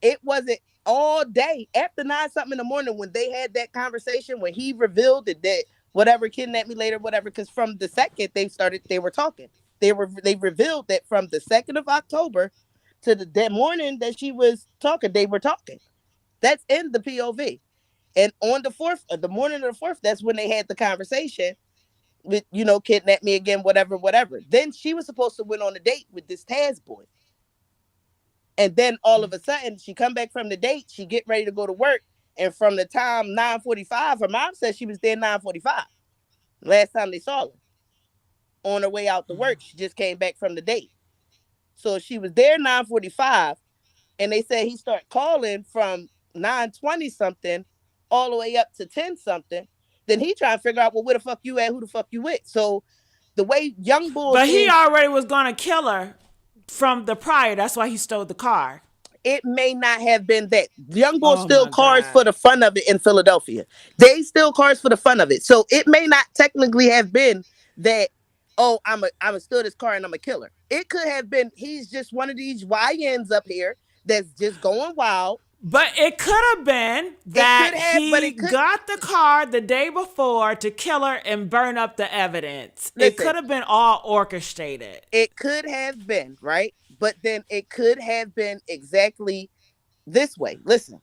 It wasn't all day after 9 something in the morning when they had that conversation, when he revealed that whatever, kidnap me later, whatever. Because from the second they were talking. They revealed that from the 2nd of October to that morning that she was talking, they were talking. That's in the POV. And on the fourth, the morning of the fourth, that's when they had the conversation with, kidnap me again, whatever, whatever. Then she was supposed to went on a date with this Taz boy. And then all of a sudden, she come back from the date, she get ready to go to work. And from the time 9:45, her mom said she was there 9:45. Last time they saw her on her way out to work, she just came back from the date. So she was there 9:45, and they said he started calling from 9:20 something all the way up to 10 something. Then he trying to figure out, well, where the fuck you at? Who the fuck you with? So the way Young Bull
But he
is,
already was gonna kill her from the prior. That's why he stole the car.
it may not have been that. Young Bull
Oh
still
my
cars
god.
for the fun of it in Philadelphia. They still cars for the fun of it. So it may not technically have been that, oh, I'm a steal this car and I'm a killer. It could have been he's just one of these YNs up here that's just going wild.
But it could have been
It
that
could have, but
he
it could
got the car the day before to kill her and burn up the evidence. It
listen.
could have been all orchestrated.
It could have been, right? But then it could have been exactly this way. Listen,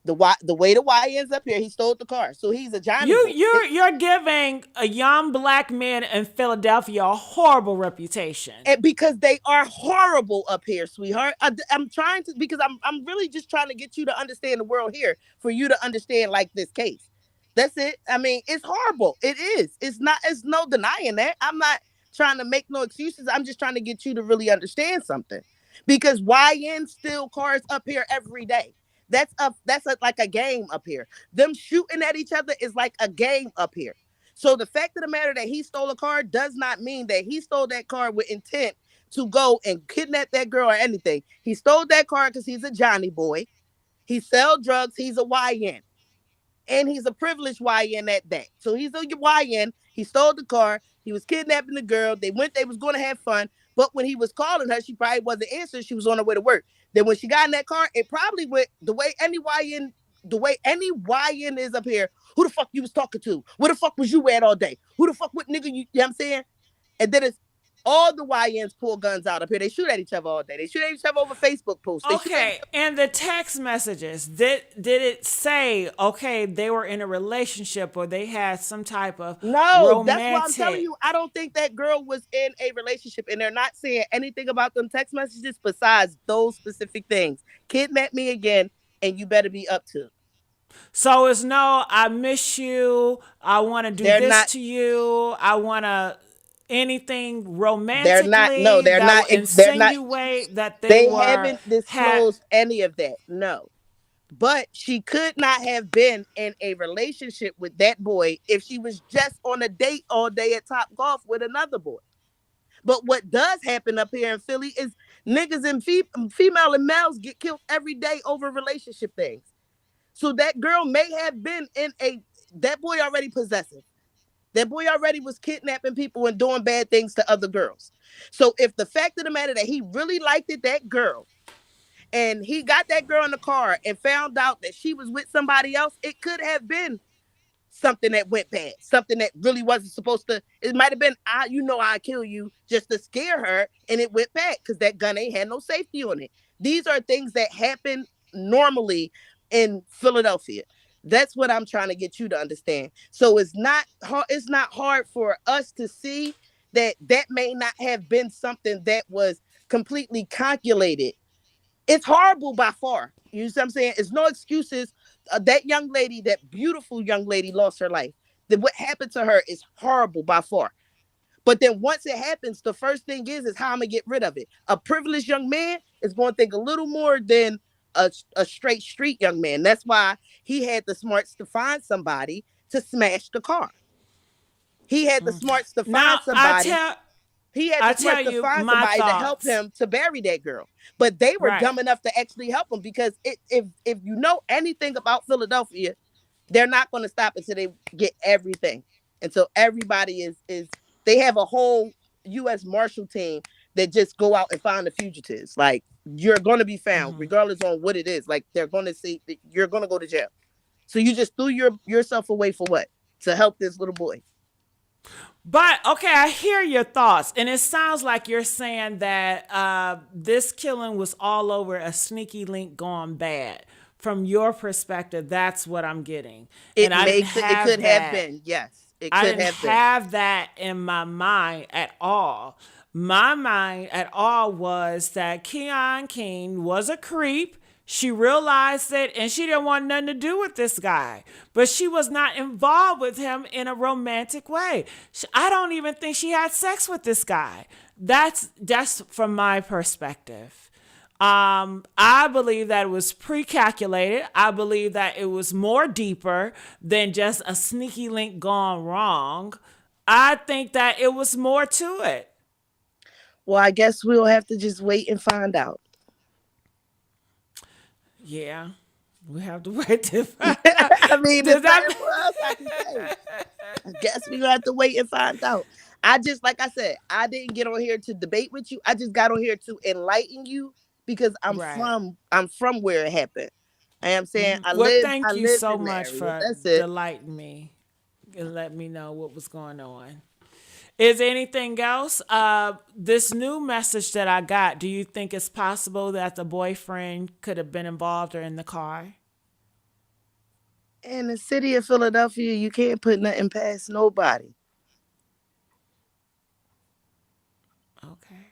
the way the Y ends up here, he stole the car. So he's a Johnny
You
boy.
you're giving a young black man in Philadelphia a horrible reputation.
And because they are horrible up here, sweetheart. I'm trying to, because I'm really just trying to get you to understand the world here for you to understand like this case. That's it. I mean, it's horrible. It is. It's not. It's no denying that. I'm not trying to make no excuses. I'm just trying to get you to really understand something, because YN steal cars up here every day. Like a game up here. Them shooting at each other is like a game up here. So the fact of the matter that he stole a car does not mean that he stole that car with intent to go and kidnap that girl or anything. He stole that car because he's a Johnny boy. He sell drugs. He's a YN, and he's a privileged YN at that. So he's a YN. He stole the car. He was kidnapping the girl. They was going to have fun. But when he was calling her, she probably wasn't answering. She was on her way to work. Then when she got in that car, it probably went the way any YN is up here. Who the fuck you was talking to? Where the fuck was you at all day? Who the fuck what nigga you know what I'm saying? And then it's all the YNs pull guns out up here. They shoot at each other all day. They shoot at each other over Facebook posts. They shoot at each
Okay, and the text messages, did it say, okay, they were in a relationship or they had some type of
No, that's why I'm telling
romantic?
you. I don't think that girl was in a relationship, and they're not saying anything about them text messages besides those specific things. Kidnap me again, and you better be up to.
So it's no, I miss you. I want to do
They're
this
not.
to you. I want to anything
They're not. No,
romantically
they're
that
not.
will
They're not.
insinuate that they
They
were
haven't
had.
disclosed any of that. No, but she could not have been in a relationship with that boy if she was just on a date all day at Top Golf with another boy. But what does happen up here in Philly is niggas and female and males get killed every day over relationship things. So that girl may have been in a, that boy already possessive. That boy already was kidnapping people and doing bad things to other girls. So if the fact of the matter that he really liked it, that girl, and he got that girl in the car and found out that she was with somebody else, it could have been something that went bad, something that really wasn't supposed to. It might have been, I kill you, just to scare her, and it went bad because that gun ain't had no safety on it. These are things that happen normally in Philadelphia. That's what I'm trying to get you to understand. So it's not hard. It's not hard for us to see that that may not have been something that was completely calculated. It's horrible by far. You know what I'm saying? It's no excuses. That young lady, that beautiful young lady, lost her life. Then what happened to her is horrible by far. But then once it happens, the first thing is how I'm gonna get rid of it. A privileged young man is going to think a little more than a straight street young man. That's why he had the smarts to find somebody to smash the car. He had the smarts to find
Now
somebody he had the
I tell
smarts to
you
find
my
somebody to help
thoughts.
him to bury that girl. But they were
Right.
dumb enough to actually help him because if you know anything about Philadelphia, they're not going to stop until they get everything. And so everybody is they have a whole U.S. Marshal team that just go out and find the fugitives. Like you're going to be found, regardless on what it is. Like they're going to see that you're going to go to jail. So you just threw yourself away for what? To help this little boy.
But okay, I hear your thoughts, and it sounds like you're saying that this killing was all over a sneaky link gone bad. From your perspective, that's what I'm getting, and I didn't
It could
have
have
that.
been. Yes, it
I
could
didn't
have been.
have that in my mind at all. My mind at all was that Keon King was a creep. She realized it and she didn't want nothing to do with this guy. But she was not involved with him in a romantic way. I don't even think she had sex with this guy. That's from my perspective. I believe that it was pre-calculated. I believe that it was more deeper than just a sneaky link gone wrong. I think that it was more to it.
Well, I guess we'll have to just wait and find out.
Yeah, we have to wait to find out.
I mean,
Does
there's
that?
nothing else I can say. I guess we're gonna have to wait and find out. I just, like I said, I didn't get on here to debate with you. I just got on here to enlighten you because
Right.
I'm from where it happened. I am saying
Well,
I
thank you
lived
so
in the
much
area.
for
That's it.
delighting me and let me know what was going on. Is there anything else? This new message that I got, do you think it's possible that the boyfriend could have been involved or in the car?
In the city of Philadelphia, you can't put nothing past nobody.
Okay.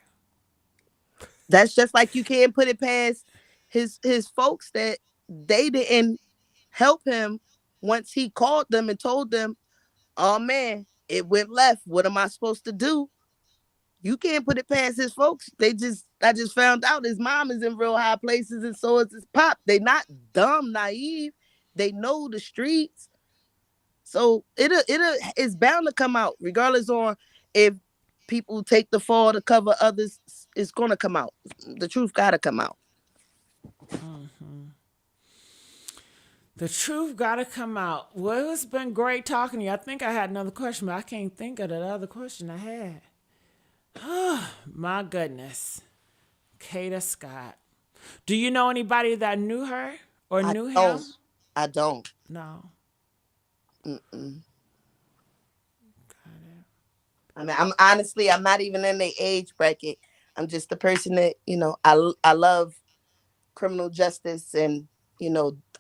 That's just like you can't put it past his folks that they didn't help him once he called them and told them, "Oh man, it went left. What am I supposed to do?" You can't put it past his folks. I just found out his mom is in real high places and so is his pop. They not dumb, naive. They know the streets. So it's bound to come out, regardless on if people take the fall to cover others. It's gonna come out. The truth gotta come out.
The truth got to come out. Well, it's been great talking to you. I think I had another question, but I can't think of the other question I had. My goodness. Kada Scott. Do you know anybody that knew her or
I
knew
don't.
him?
I don't.
No.
Mm-mm. I mean, I'm not even in the age bracket. I'm just the person that I love criminal justice, and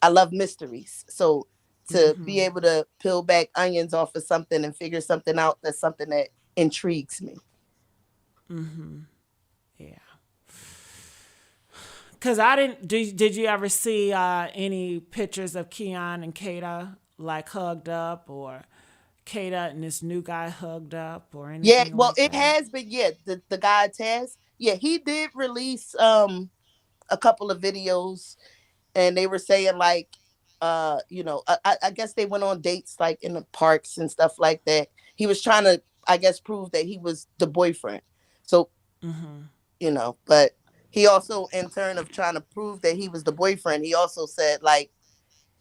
I love mysteries. So to be able to peel back onions off of something and figure something out, that's something that intrigues me.
Yeah. Because I didn't. Did you ever see any pictures of Keon and Kada like hugged up or Kada and this new guy hugged up or
Yeah,
anything
well,
like
it
that?
has been. Yeah, the guy Taz. Yeah, he did release a couple of videos, and they were saying like, I guess they went on dates like in the parks and stuff like that. He was trying to, I guess, prove that he was the boyfriend. So but he also, in turn of trying to prove that he was the boyfriend, he also said like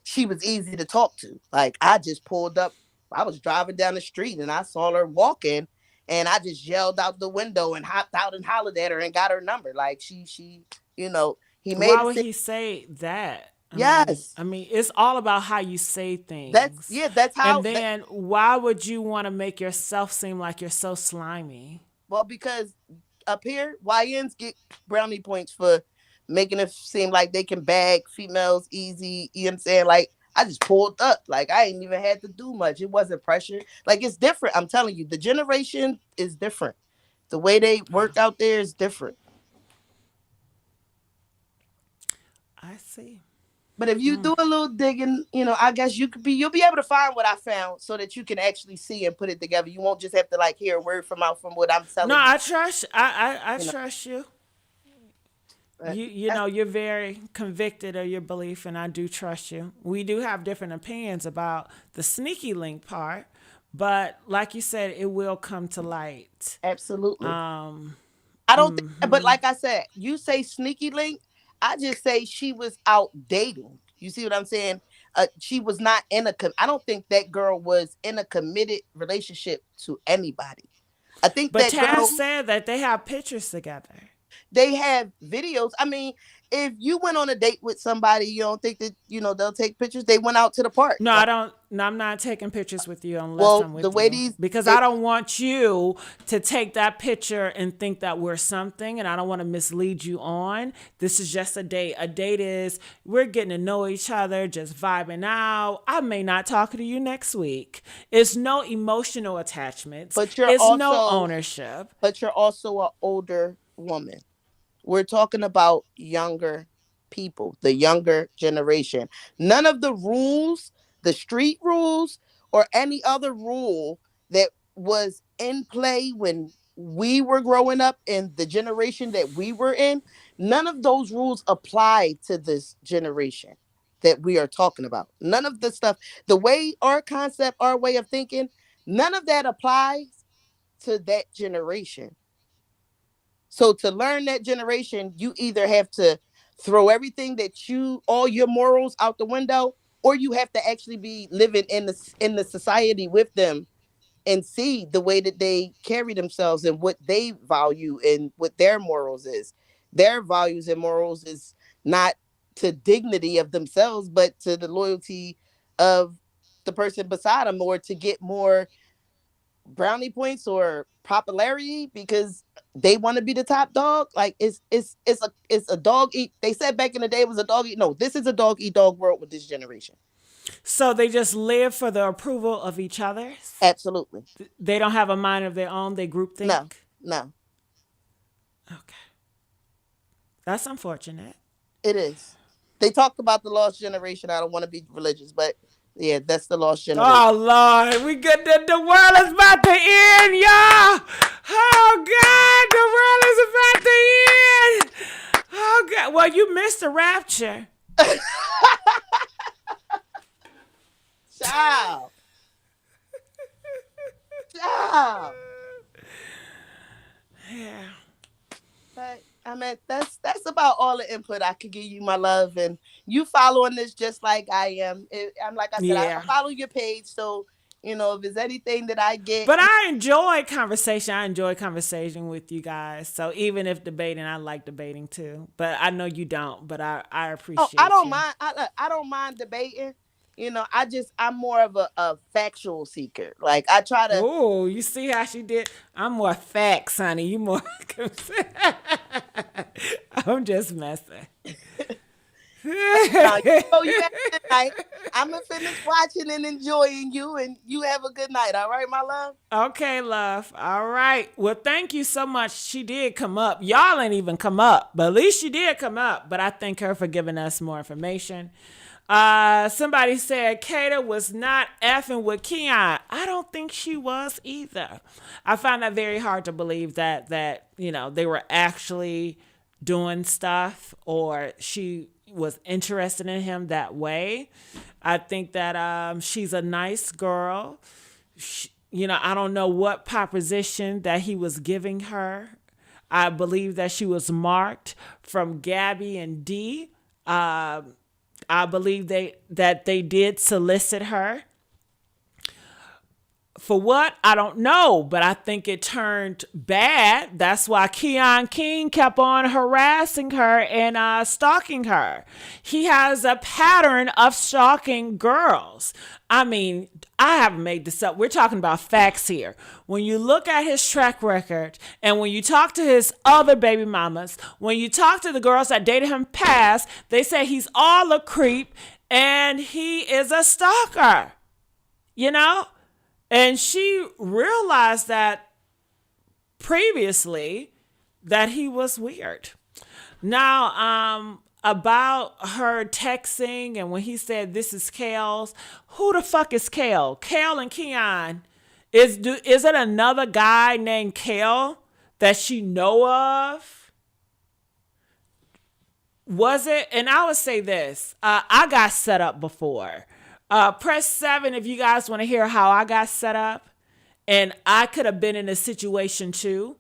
she was easy to talk to. Like I just pulled up. I was driving down the street and I saw her walking, and I just yelled out the window and hopped out and hollered at her and got her number. Like you know, he made
Why
it
would
seem,
he say that?
yes,
It's all about how you say
that's
things.
yeah, that's
And
how that,
then why would you want to make yourself seem like you're so slimy?
well, because up here, YNs get brownie points for making it seem like they can bag females easy. You know what I'm saying? Like, I just pulled up. Like, I ain't even had to do much. It wasn't pressure. Like, it's different. I'm telling you, the generation is different. The way they work out there is different.
I see.
But if you do a little digging, I guess you'll be able to find what I found so that you can actually see and put it together. You won't just have to like hear a word from what I'm
No,
telling you.
I trust. I
You know,
trust you.
but
You know you're very convicted of your belief, and I do trust you. We do have different opinions about the sneaky link part, but like you said, it will come to light.
absolutely.
Um,
I don't think, but like I said, you say sneaky link. I just say she was out dating. You see what I'm saying? She was not in a. I don't think that girl was in a committed relationship to anybody. I think
but
that
Taz
girl.
said that they have pictures together.
They have videos. I mean, if you went on a date with somebody, you don't think that they'll take pictures. They went out to the park.
No, I
Like,
don't. No, I'm not taking pictures with you unless
well,
I'm
the
with
way
you
these
because I
it,
don't want you to take that picture and think that we're something, and I don't want to mislead you on. This is just a date. A date is we're getting to know each other, just vibing out. I may not talk to you next week. It's no emotional attachments.
but you're
It's no
also
ownership.
an older woman. We're talking about younger people, the younger generation. None of the rules, the street rules, or any other rule that was in play when we were growing up in the generation that we were in, none of those rules apply to this generation that we are talking about. None of the stuff, the way our concept, our way of thinking, none of that applies to that generation. So to learn that generation, you either have to throw everything all your morals out the window, or you have to actually be living in the society with them and see the way that they carry themselves and what they value and what their morals is. Their values and morals is not to dignity of themselves, but to the loyalty of the person beside them, or to get more brownie points or popularity because they want to be the top dog. Like it's a dog eat. They said back in the day it was a dog eat. No, this is a dog eat dog world with this generation.
So they just live for the approval of each other's.
Absolutely.
They don't have a mind of their own. They group
No,
think.
no,
Okay, that's unfortunate.
it is. They talked about the lost generation. I don't want to be religious, but yeah, that's the lost generation.
Oh Lord, we get the world is about to end, y'all. Oh God, the world is about to end. Oh God, well you missed the rapture.
Child, child.
Yeah.
But I mean, that's about all the input I could give you, my love. And you following this just like I am. I'm like I said, I
Yeah.
follow your page, so if there's anything that I get,
But I enjoy conversation. I enjoy conversation with you guys. So even if debating, I like debating too. But I know you don't. But I
oh, I
appreciate
don't
you.
mind. I don't mind debating. I'm more of a factual seeker. Like I try to.
Oh, you see how she did? I'm more facts, honey. You more. I'm just messing.
You have a good night. I'm gonna finish watching and enjoying you, and you have a good night. All right, my love.
Okay, love. All right. Well, thank you so much. She did come up. Y'all ain't even come up, but at least she did come up. But I thank her for giving us more information. Somebody said Kada was not effing with Keon. I don't think she was either. I find that very hard to believe that they were actually doing stuff or she was interested in him that way. I think that she's a nice girl. I don't know what proposition that he was giving her. I believe that she was marked from Gabby and Dee. I believe that they did solicit her. For what? I don't know, but I think it turned bad. That's why Keon King kept on harassing her and stalking her. He has a pattern of stalking girls. I mean, I haven't made this up. We're talking about facts here. When you look at his track record and when you talk to his other baby mamas, when you talk to the girls that dated him past, they say he's all a creep and he is a stalker. You know? And she realized that previously that he was weird. Now, about her texting and when he said this is Kale's, who the fuck is Kale? Kale and Keon. Is it another guy named Kale that she know of? Was it? And I would say this. I got set up before. Press 7 if you guys want to hear how I got set up. And I could have been in a situation too.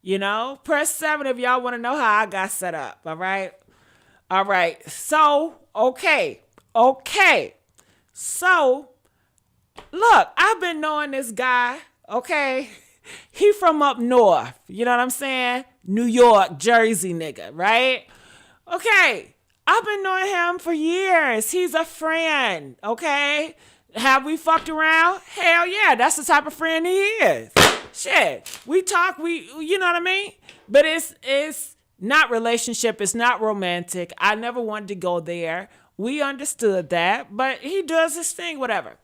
You know? Press 7 if y'all want to know how I got set up. All right? All right. So, okay. So, look, I've been knowing this guy. Okay? He from up north. You know what I'm saying? New York, Jersey nigga. Right? Okay. I've been knowing him for years. He's a friend, okay? Have we fucked around? Hell yeah, that's the type of friend he is. Shit, we talk, you know what I mean? But it's not relationship, it's not romantic. I never wanted to go there. We understood that, but he does his thing, whatever.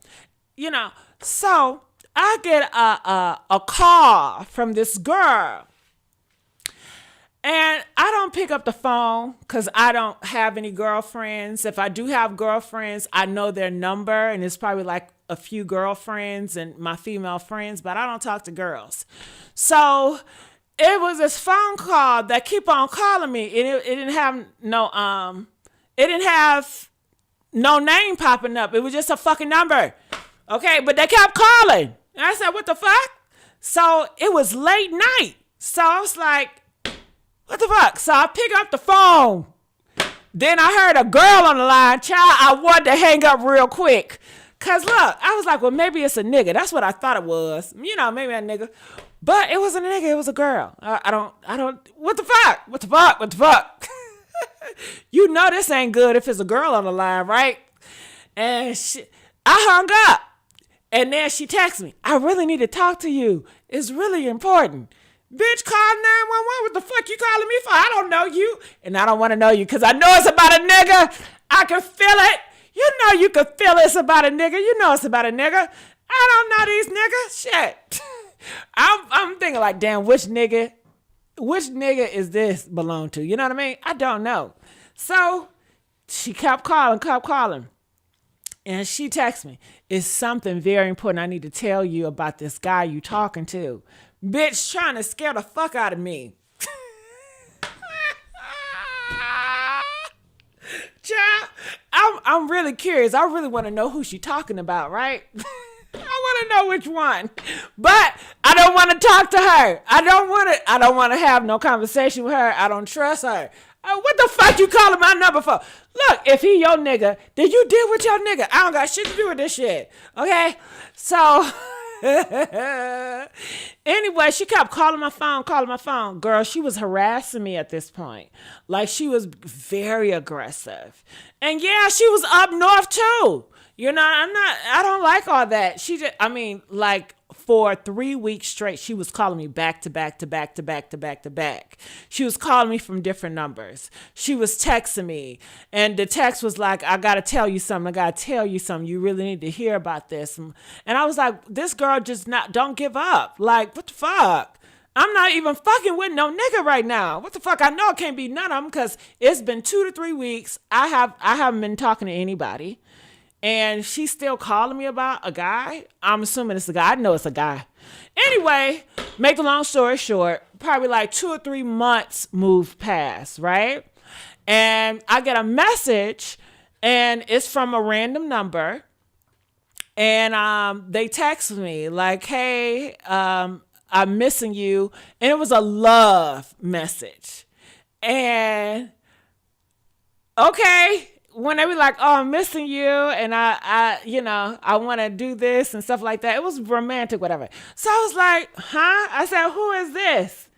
You know, so I get a call from this girl. And I don't pick up the phone because I don't have any girlfriends. If I do have girlfriends, I know their number and it's probably like a few girlfriends and my female friends, but I don't talk to girls. So it was this phone call that keep on calling me. It didn't have no name popping up. It was just a fucking number. Okay, but they kept calling. And I said, what the fuck? So it was late night. So I was like, what the fuck? So I pick up the phone. Then I heard a girl on the line. Child, I wanted to hang up real quick. Cause look, I was like, well, maybe it's a nigga. That's what I thought it was. You know, maybe a nigga. But it wasn't a nigga, it was a girl. I don't, what the fuck? What the fuck? You know this ain't good if it's a girl on the line, right? And I hung up. And then she texted me, I really need to talk to you. It's really important. Bitch, call 911. What the fuck you calling me for? I don't know you. And I don't want to know you because I know it's about a nigga. I can feel it. You know you can feel it's about a nigga. You know it's about a nigga. I don't know these niggas. Shit. I'm thinking like, damn, which nigga is this belong to? You know what I mean? I don't know. So she kept calling. And she texted me, it's something very important I need to tell you about this guy you talking to. Bitch trying to scare the fuck out of me. Child, I'm really curious. I really want to know who she talking about, right? I want to know which one. But I don't want to talk to her. I don't want to have no conversation with her. I don't trust her. What the fuck you calling my number for? Look, if he your nigga, then you deal with your nigga. I don't got shit to do with this shit. Okay? So anyway, she kept calling my phone. Girl, she was harassing me at this point. Like, she was very aggressive. And yeah, she was up north too. You know, I don't like all that. Like for 3 weeks straight, she was calling me back to back. She was calling me from different numbers. She was texting me. And the text was like, I got to tell you something. You really need to hear about this. And I was like, this girl don't give up. Like, what the fuck? I'm not even fucking with no nigga right now. What the fuck? I know it can't be none of them because it's been 2 to 3 weeks. I haven't been talking to anybody. And she's still calling me about a guy. I'm assuming it's a guy. I know it's a guy. Anyway, make a long story short, probably like 2 or 3 months moved past, right? And I get a message, and it's from a random number. And they text me like, hey, I'm missing you. And it was a love message. And okay. when they were like, "Oh, I'm missing you," and I want to do this and stuff like that. It was romantic, whatever. So I was like, "Huh?" I said, "Who is this?"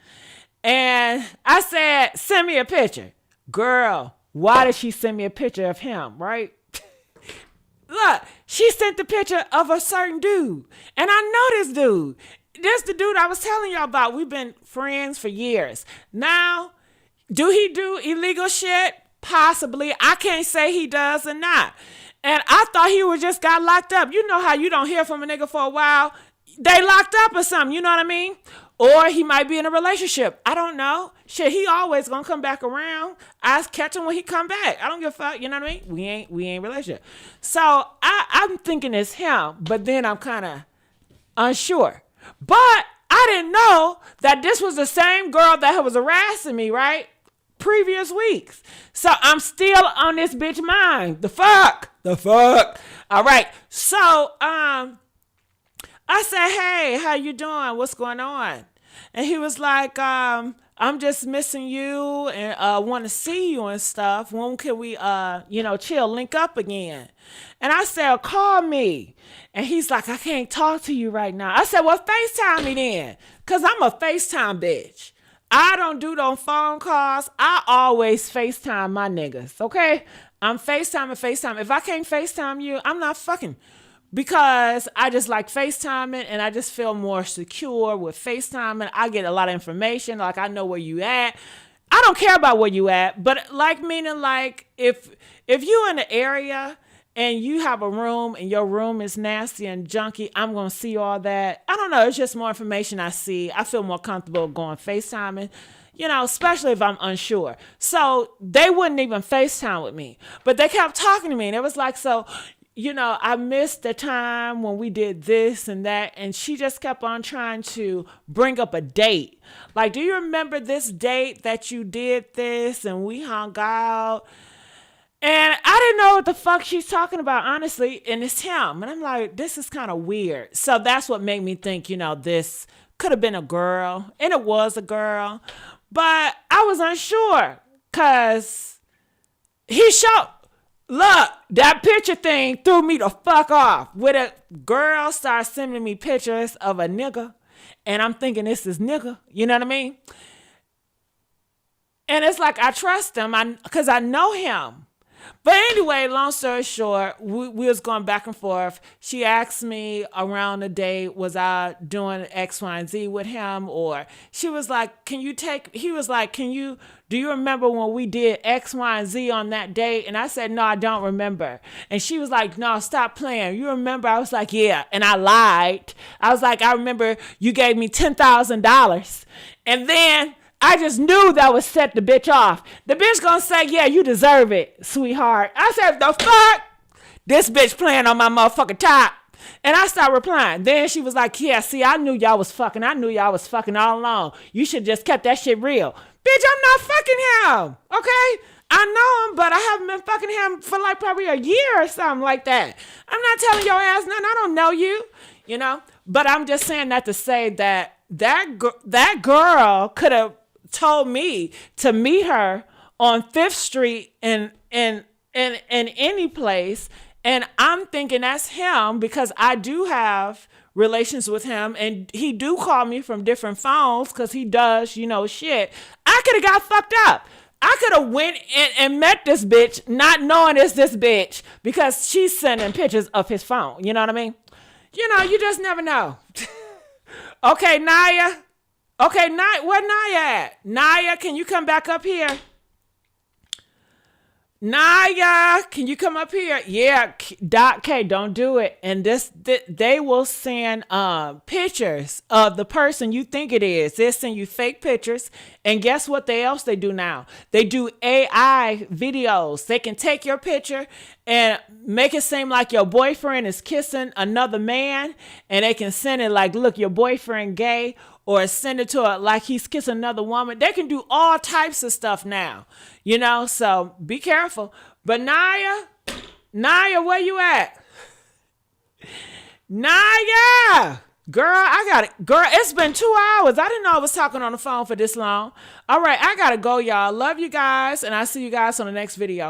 And I said, "Send me a picture." Girl, why did she send me a picture of him? Right? Look, she sent the picture of a certain dude, and I know this dude. This the dude I was telling y'all about. We've been friends for years. Now, do he do illegal shit? Possibly. I can't say he does or not. And I thought he was just got locked up. You know how you don't hear from a nigga for a while? They locked up or something, you know what I mean? Or he might be in a relationship. I don't know. Shit, he always gonna come back around. I catch him when he come back. I don't give a fuck, you know what I mean? We ain't relationship. So I'm thinking it's him, but then I'm kind of unsure. But I didn't know that this was the same girl that was harassing me, right? Previous weeks. So I'm still on this bitch mind. The fuck. All right. So I said, "Hey, how you doing? What's going on?" And he was like, "I'm just missing you and want to see you and stuff. When can we chill, link up again?" And I said, "Call me." And he's like, "I can't talk to you right now." I said, "Well, FaceTime me then, cause I'm a FaceTime bitch. I don't do those phone calls. I always FaceTime my niggas, okay? I'm FaceTime. If I can't FaceTime you, I'm not fucking. Because I just like FaceTiming and I just feel more secure with FaceTiming. I get a lot of information. Like, I know where you at. I don't care about where you at, but like, meaning like if you in the area and you have a room and your room is nasty and junky, I'm going to see all that. I don't know. It's just more information I see. I feel more comfortable going FaceTiming, especially if I'm unsure. So they wouldn't even FaceTime with me, but they kept talking to me. And it was like, so, I missed the time when we did this and that. And she just kept on trying to bring up a date. Like, do you remember this date that you did this and we hung out? And I didn't know what the fuck she's talking about, honestly, and it's him. And I'm like, this is kind of weird. So that's what made me think, this could have been a girl, and it was a girl. But I was unsure, because look, that picture thing threw me the fuck off. With a girl started sending me pictures of a nigga, and I'm thinking this is nigga, you know what I mean? And it's like, I trust him, because I know him. But anyway, long story short, we was going back and forth. She asked me around the day, was I doing X, Y, and Z with him? Or she was like, do you remember when we did X, Y, and Z on that day? And I said, no, I don't remember. And she was like, no, stop playing. You remember? I was like, yeah. And I lied. I was like, I remember you gave me $10,000. And then I just knew that would set the bitch off. The bitch gonna say, yeah, you deserve it, sweetheart. I said, the fuck? This bitch playing on my motherfucking top. And I started replying. Then she was like, yeah, see, I knew y'all was fucking. I knew y'all was fucking all along. You should just kept that shit real. Bitch, I'm not fucking him, okay? I know him, but I haven't been fucking him for like probably a year or something like that. I'm not telling your ass nothing. I don't know you, But I'm just saying that to say that girl could have told me to meet her on 5th Street in any place, and I'm thinking that's him because I do have relations with him, and he do call me from different phones because he does shit. I could have got fucked up. I could have went and met this bitch not knowing it's this bitch because she's sending pictures of his phone. You know what I mean? You just never know. Okay, Naya. Okay, where Naya at? Naya, can you come back up here? Naya, can you come up here? Yeah, Doc K, don't do it. And they will send pictures of the person you think it is. They'll send you fake pictures. And guess what else they do now? They do AI videos. They can take your picture and make it seem like your boyfriend is kissing another man. And they can send it like, look, your boyfriend gay. Or send it to her like he's kissing another woman. They can do all types of stuff now, so be careful. But Naya, where you at? Naya, girl, I got it. Girl, it's been 2 hours. I didn't know I was talking on the phone for this long. All right, I got to go, y'all. Love you guys, and I'll see you guys on the next video.